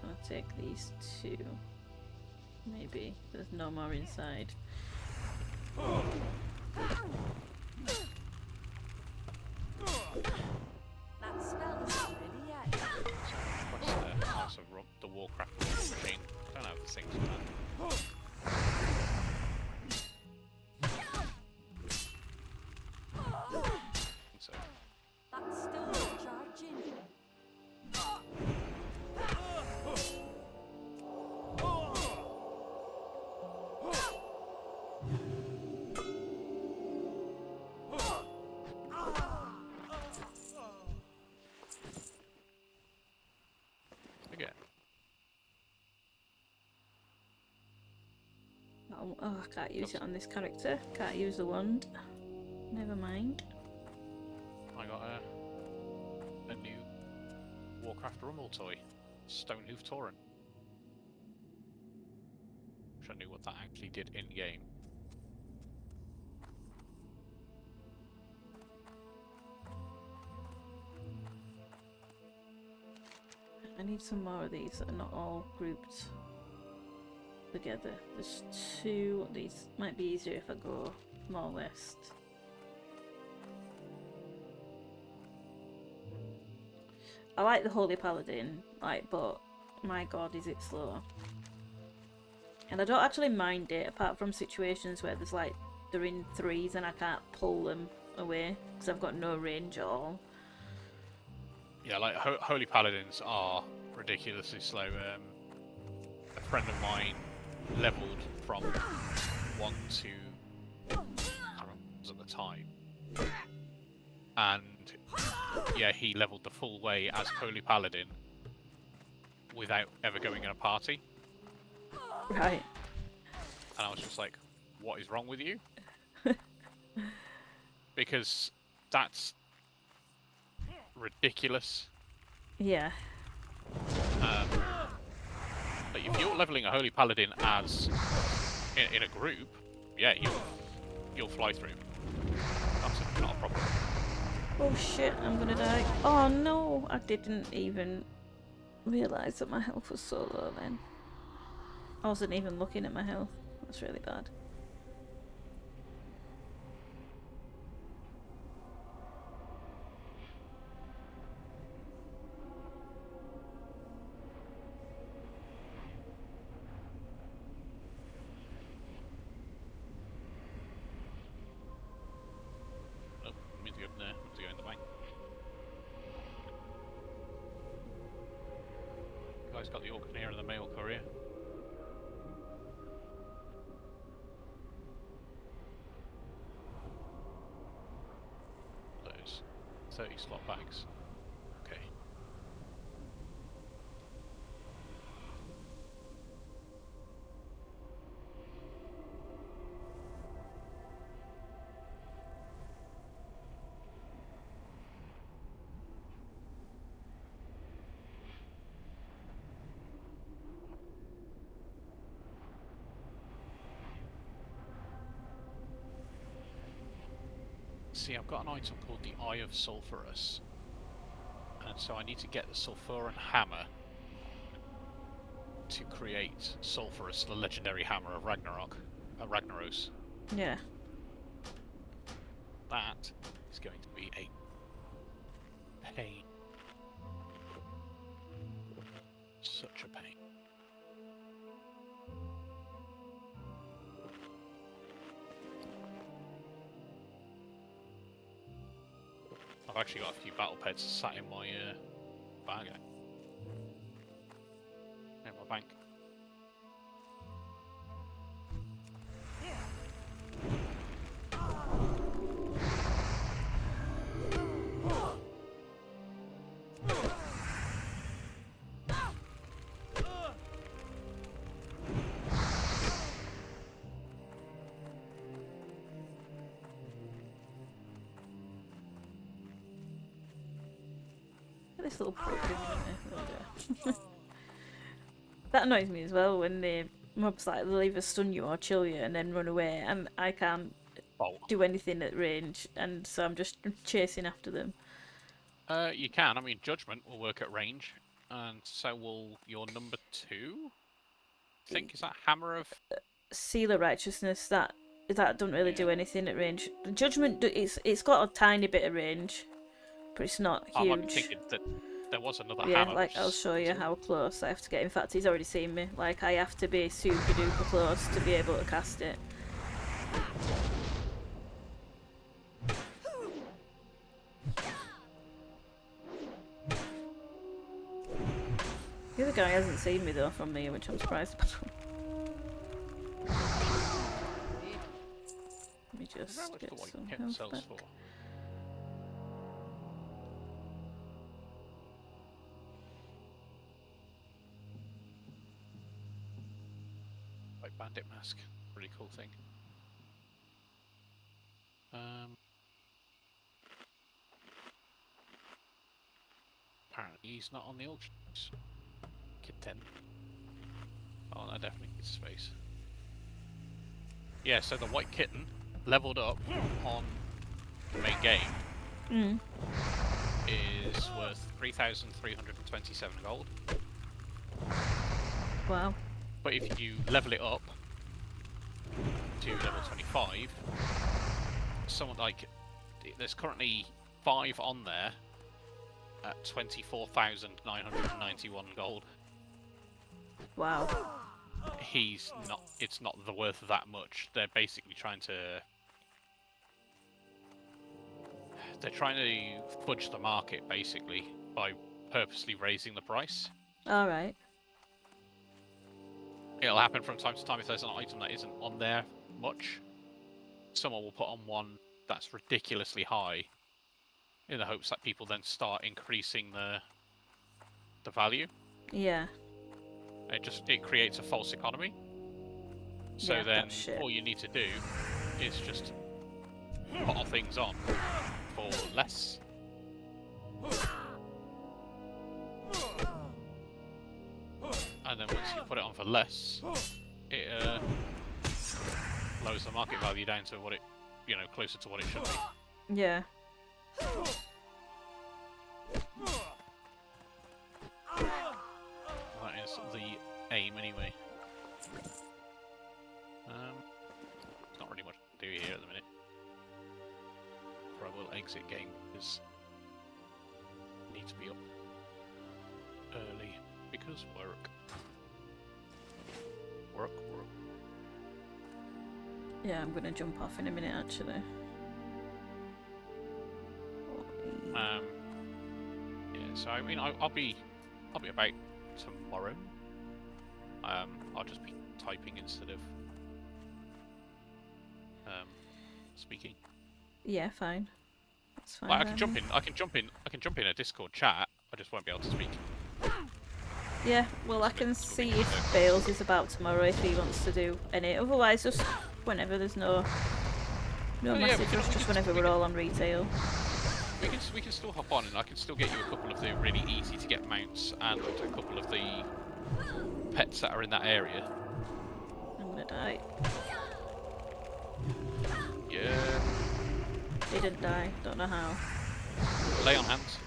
Speaker 1: Gonna take these two. Maybe. There's no more inside.
Speaker 7: That spell isn't ready yet.
Speaker 4: Plus, House of the Warcraft machine. I don't know if the thing's done. So,
Speaker 7: That's still charging.
Speaker 4: again.
Speaker 1: Oh, I can't use it on this character. Can't use the wand. Never mind.
Speaker 4: I got a new Warcraft Rumble toy, Stonehoof Tauren. Wish I knew what that actually did in game.
Speaker 1: I need some more of these that are not all grouped together. There's two. These might be easier if I go more west. I like the Holy Paladin, but my god, is it slow. And I don't actually mind it, apart from situations where there's they're in threes and I can't pull them away because I've got no range at all.
Speaker 4: Yeah, like Holy Paladins are ridiculously slow. A friend of mine leveled from 1 to, I can't remember what it was at the time, and yeah, he leveled the full way as Holy Paladin without ever going in a party.
Speaker 1: Right.
Speaker 4: And I was just like, what is wrong with you? Because that's ridiculous.
Speaker 1: Yeah.
Speaker 4: Like if you're leveling a Holy Paladin as in a group, yeah, you'll fly through. Absolutely not a problem.
Speaker 1: Oh shit, I'm gonna die. Oh no, I didn't even realise that my health was so low then. I wasn't even looking at my health. That's really bad.
Speaker 4: Oh, I need to go in there. I need to go in the bank. Guys got the Orcaneer and the Mail Courier. Those 30 slot bags. Okay. see, I've got an item called the Eye of Sulphurous. And so I need to get the Sulphuran Hammer to create Sulphurous, the legendary hammer of Ragnaros.
Speaker 1: Yeah.
Speaker 4: That is going to be a pain. Such a pain. I've actually got a few battle pets sat in my bag. In my bank.
Speaker 1: This little program in. That annoys me as well when the mobs like they'll either stun you or chill you and then run away, and I can't do anything at range, and so I'm just chasing after them.
Speaker 4: You can. I mean, Judgment will work at range, and so will your number 2. I think is that Hammer of
Speaker 1: Seal of Righteousness, that don't really do anything at range. The Judgment, it's got a tiny bit of range, but it's not huge.
Speaker 4: I'm thinking that there was another
Speaker 1: Yeah,
Speaker 4: hammer.
Speaker 1: like I'll show you how close I have to get. In fact, he's already seen me. Like I have to be super duper close to be able to cast it. The other guy hasn't seen me though from me, which I'm surprised about. Let me just
Speaker 4: How much
Speaker 1: get
Speaker 4: the white
Speaker 1: some
Speaker 4: kitten
Speaker 1: health
Speaker 4: sells
Speaker 1: back.
Speaker 4: for? Like bandit mask, pretty cool thing. Apparently he's not on the auctions. Kitten. Oh, that definitely needs space. Yeah, so the white kitten leveled up on the main game is worth 3,327 gold.
Speaker 1: Wow.
Speaker 4: But if you level it up to level 25, someone like there's currently 5 on there at 24,991 gold.
Speaker 1: Wow.
Speaker 4: It's not the worth of that much. They're basically trying to fudge the market basically by purposely raising the price.
Speaker 1: All right.
Speaker 4: It'll happen from time to time if there's an item that isn't on there much. Someone will put on one that's ridiculously high in the hopes that people then start increasing the value.
Speaker 1: Yeah.
Speaker 4: It creates a false economy. So
Speaker 1: Yeah,
Speaker 4: then
Speaker 1: that's shit.
Speaker 4: all you need to do is just put things on for less. And then once you put it on for less, it lowers the market value down to what it, closer to what it should be.
Speaker 1: Yeah.
Speaker 4: That is the aim anyway. There's not really much to do here at the minute. Or I will exit game because I need to be up early because work. Work.
Speaker 1: Yeah, I'm gonna jump off in a minute actually.
Speaker 4: Yeah, so I mean I'll be about tomorrow. I'll just be typing instead of speaking.
Speaker 1: Yeah, fine. That's fine.
Speaker 4: Like, I can jump in a Discord chat. I just won't be able to speak.
Speaker 1: Yeah, well I can see if Bales is about tomorrow if he wants to do any. Otherwise, just whenever there's no message, just whenever we're all on retail.
Speaker 4: We can still hop on, and I can still get you a couple of the really easy to get mounts and a couple of the pets that are in that area.
Speaker 1: I'm gonna die.
Speaker 4: Yeah.
Speaker 1: He didn't die. Don't know how.
Speaker 4: Lay on hands.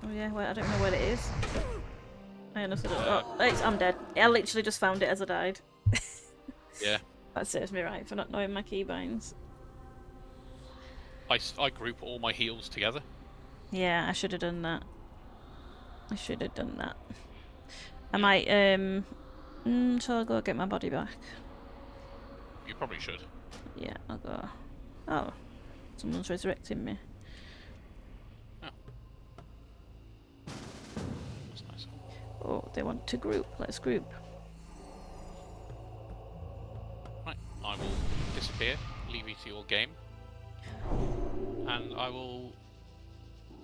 Speaker 1: Oh yeah, well, I don't know where it is. I honestly don't know. Oh, I'm dead. I literally just found it as I died.
Speaker 4: Yeah.
Speaker 1: That serves me right for not knowing my keybinds.
Speaker 4: I group all my heals together.
Speaker 1: Yeah, I should have done that. I should have done that. I might, shall I go get my body back?
Speaker 4: You probably should.
Speaker 1: Yeah, I'll go. Oh, someone's resurrecting me.
Speaker 4: Oh. That's nice.
Speaker 1: Oh, they want to group. Let's group.
Speaker 4: Right, I will disappear, leave you to your game. And I will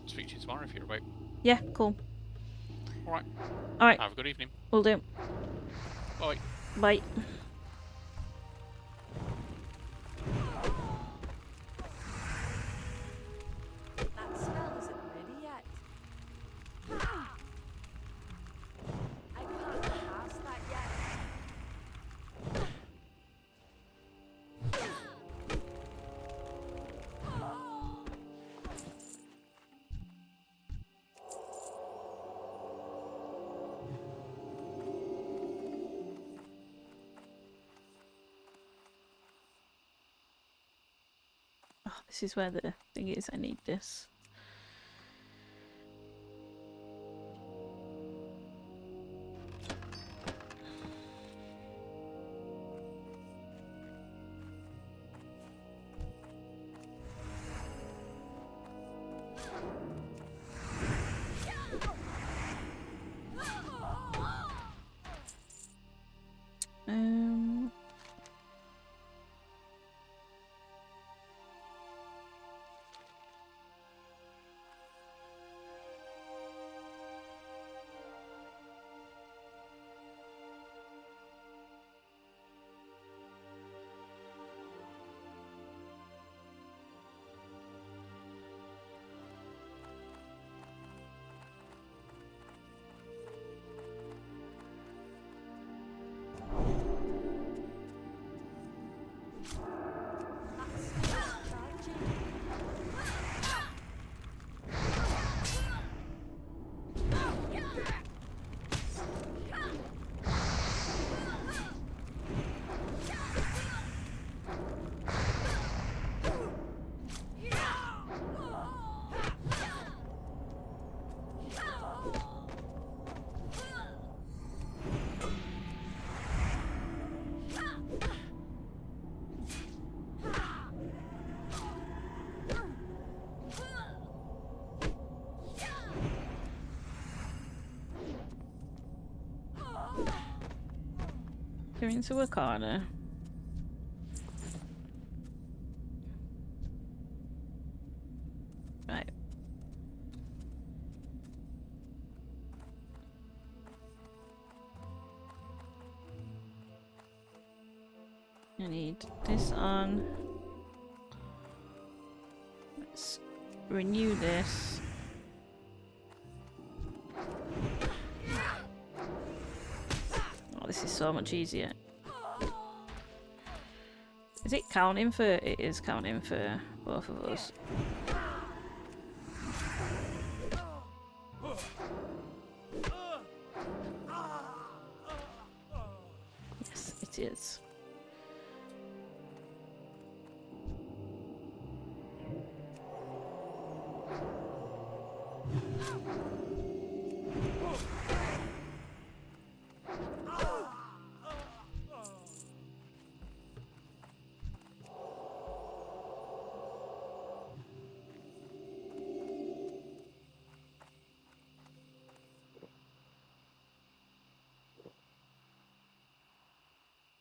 Speaker 4: speak to you tomorrow if you're awake.
Speaker 1: Yeah, cool.
Speaker 4: Alright.
Speaker 1: Alright,
Speaker 4: Have a good evening.
Speaker 1: will do.
Speaker 4: Bye.
Speaker 1: Bye.
Speaker 7: That spell isn't ready yet. I can't cast that yet.
Speaker 1: Oh, this is where the thing is. I need this. Um.
Speaker 7: That spell is charging.
Speaker 1: You're into a corner. Right. I need this on. Let's renew this. Oh, this is so much easier. Is it counting for? It is counting for both of us. Yes, it is.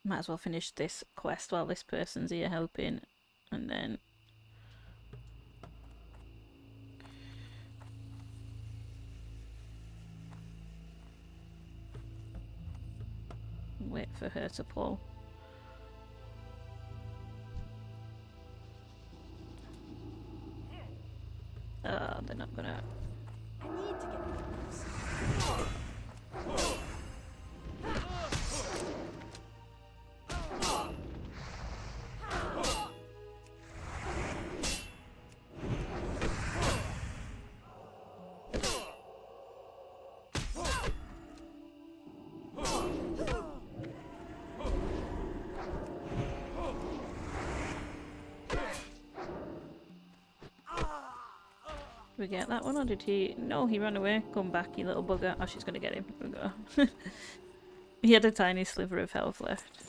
Speaker 1: Might as well finish this quest while this person's here helping, and then wait for her to pull. They're not gonna.
Speaker 7: I need to get close.
Speaker 1: we get that one or did he? No, he ran away. Come back, you little bugger. Oh, she's gonna get him. Here we go. He had a tiny sliver of health left.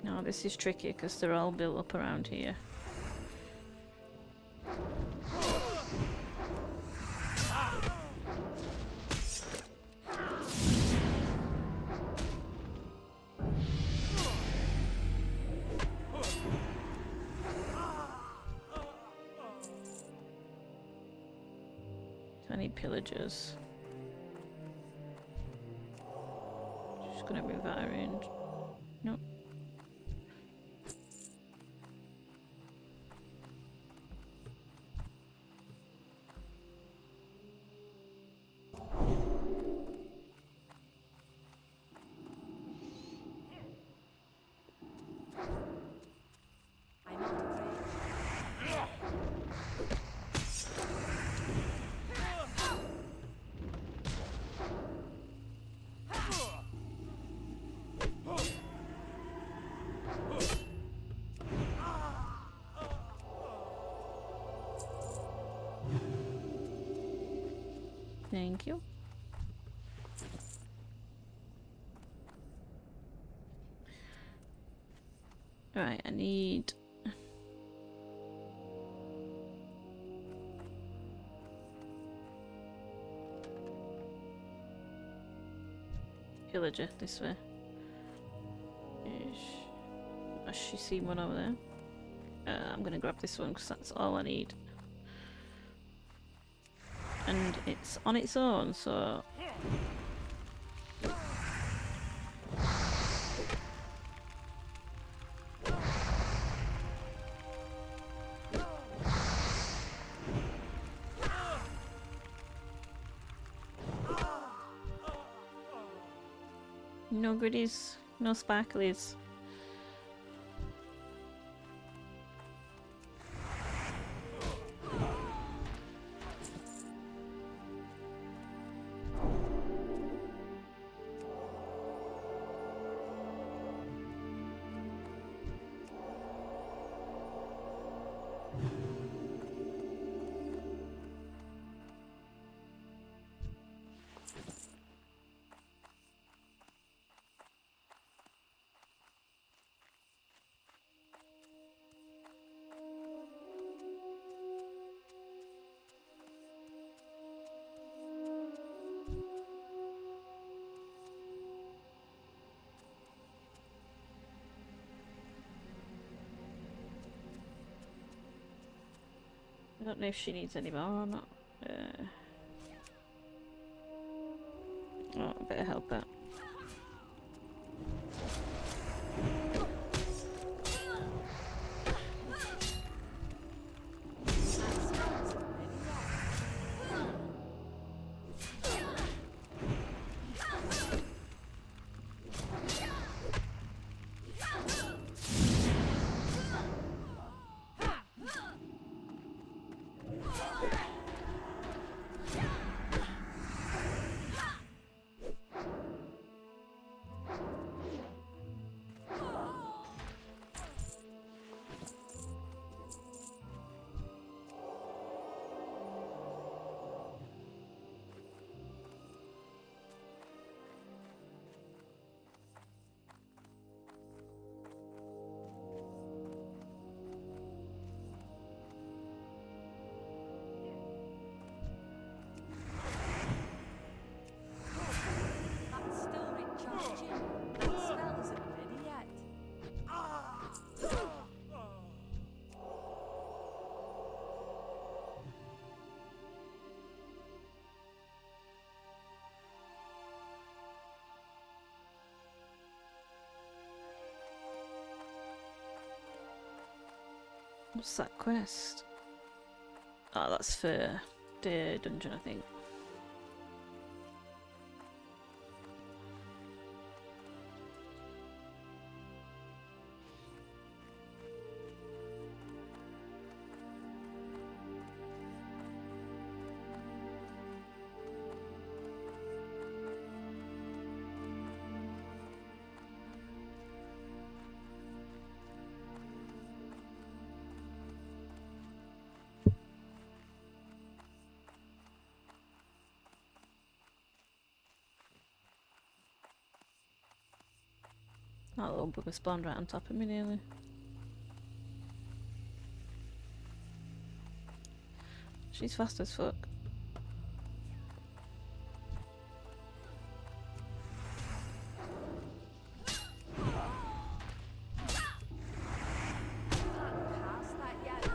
Speaker 1: No, this is tricky because they're all built up around here. Any pillagers? Just gonna move out of range. Nope.
Speaker 7: I'm on the way.
Speaker 1: Thank you. Right, I need... Pillager, this way. I should see one over there. I'm gonna grab this one because that's all I need. And it's on its own, so... No goodies, no sparklies. I don't know if she needs any more or not. Oh, I better help her. What's that quest? Oh, that's for the dungeon, I think. That little bugger spawned right on top of me nearly. She's fast as fuck.
Speaker 7: Past that yet.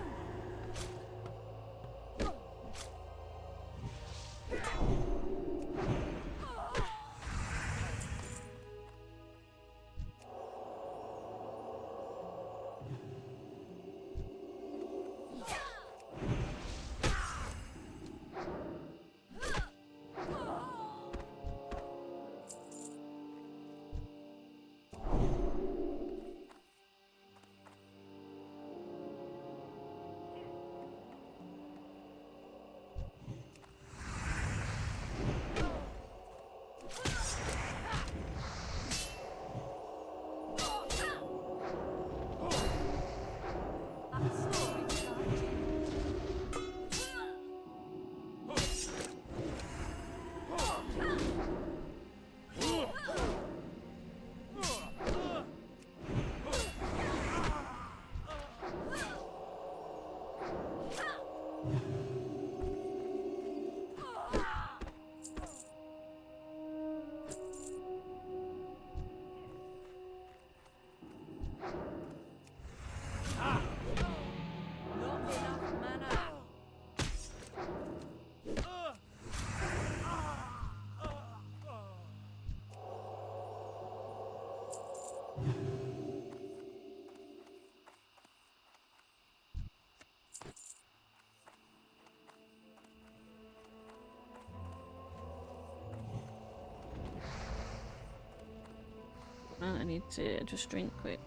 Speaker 1: Well, I need to just drink quick.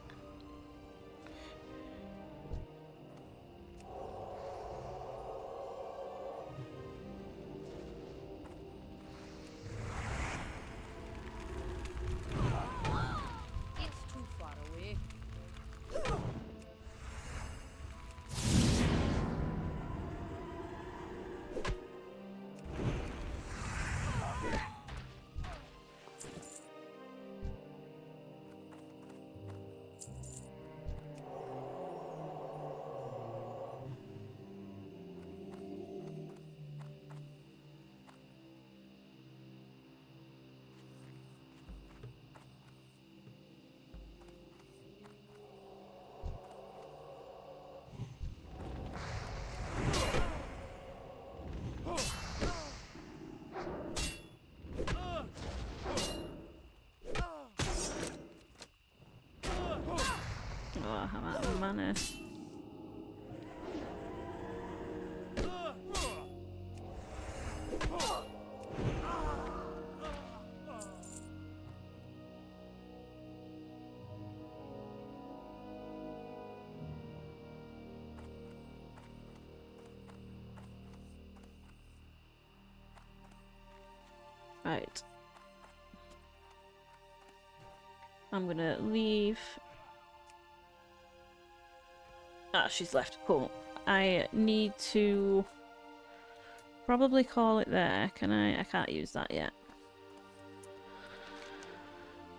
Speaker 7: It's too far away.
Speaker 1: Oh, I'm out of mana. Right. I'm gonna leave. Ah, she's left. Cool. I need to probably call it there. Can I? I can't use that yet.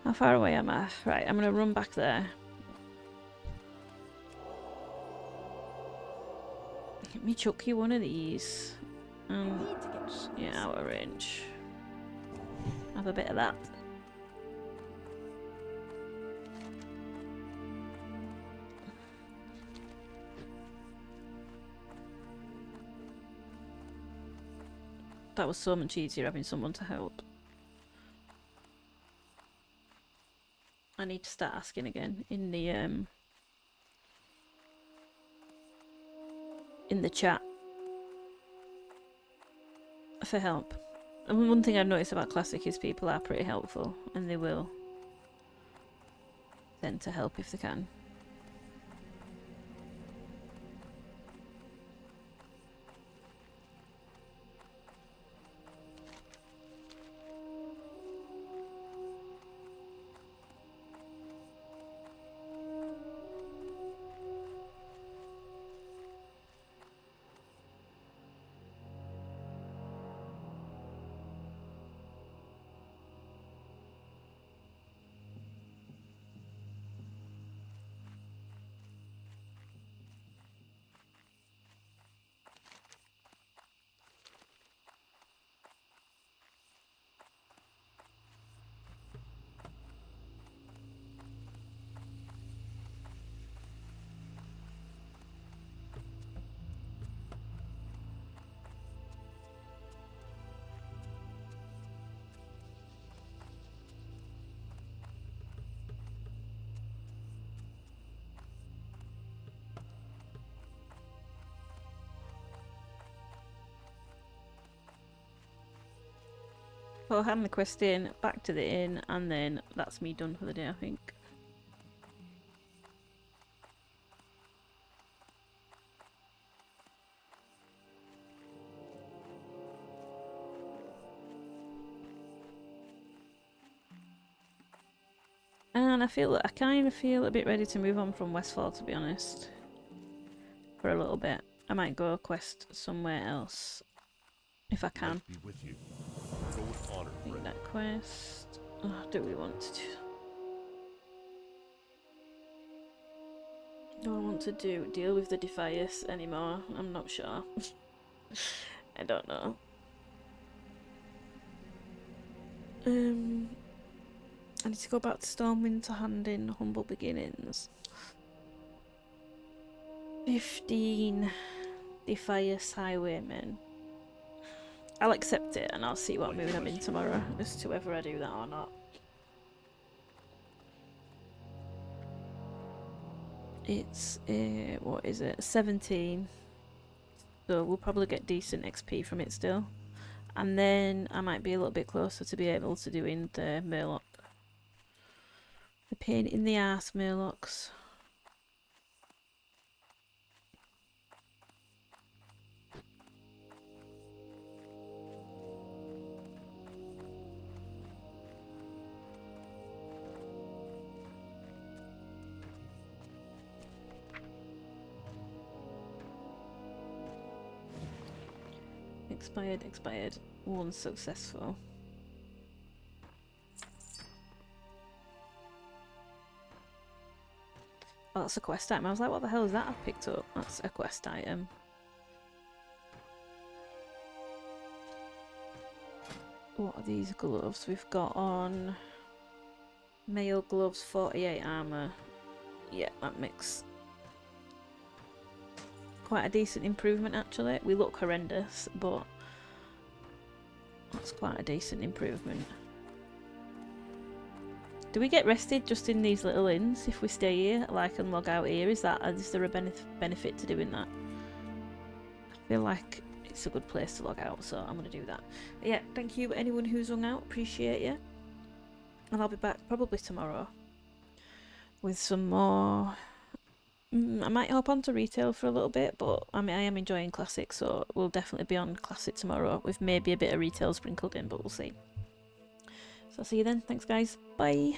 Speaker 1: How far away am I? Right, I'm gonna run back there. Let me chuck you one of these. Yeah, out of range. Have a bit of that. That was so much easier having someone to help. I need to start asking again in the in the chat for help. And one thing I've noticed about Classic is people are pretty helpful, and they will tend to help if they can. I'll hand the quest in, back to the inn, and then that's me done for the day, I think. And I kind of feel a bit ready to move on from Westfall, to be honest. For a little bit. I might go quest somewhere else, if I can.
Speaker 2: Life be with you. Go with honor,
Speaker 1: I think
Speaker 2: friend.
Speaker 1: that quest... Oh, do we want to do I want to deal with the Defias anymore? I'm not sure. I don't know. I need to go back to Stormwind to hand in Humble Beginnings. 15 Defias Highwaymen. I'll accept it and I'll see what mood I'm in tomorrow as to whether I do that or not. It's, what is it? 17. So we'll probably get decent XP from it still. And then I might be a little bit closer to be able to doing the Murloc. The pain in the ass Murlocs. Expired. One successful. Oh, that's a quest item. I was like, what the hell is that I've picked up? That's a quest item. What are these gloves? We've got on mail gloves, 48 armor. Yeah, that makes quite a decent improvement actually. We look horrendous, but that's quite a decent improvement. Do we get rested just in these little inns if we stay here, like, and log out here? Is there a benefit to doing that? I feel like it's a good place to log out, so I'm going to do that. But yeah, thank you anyone who's hung out, appreciate you. And I'll be back probably tomorrow with some more. I might hop onto retail for a little bit, but I mean, I am enjoying Classic, so we'll definitely be on Classic tomorrow with maybe a bit of retail sprinkled in, but we'll see. So I'll see you then. Thanks guys. Bye.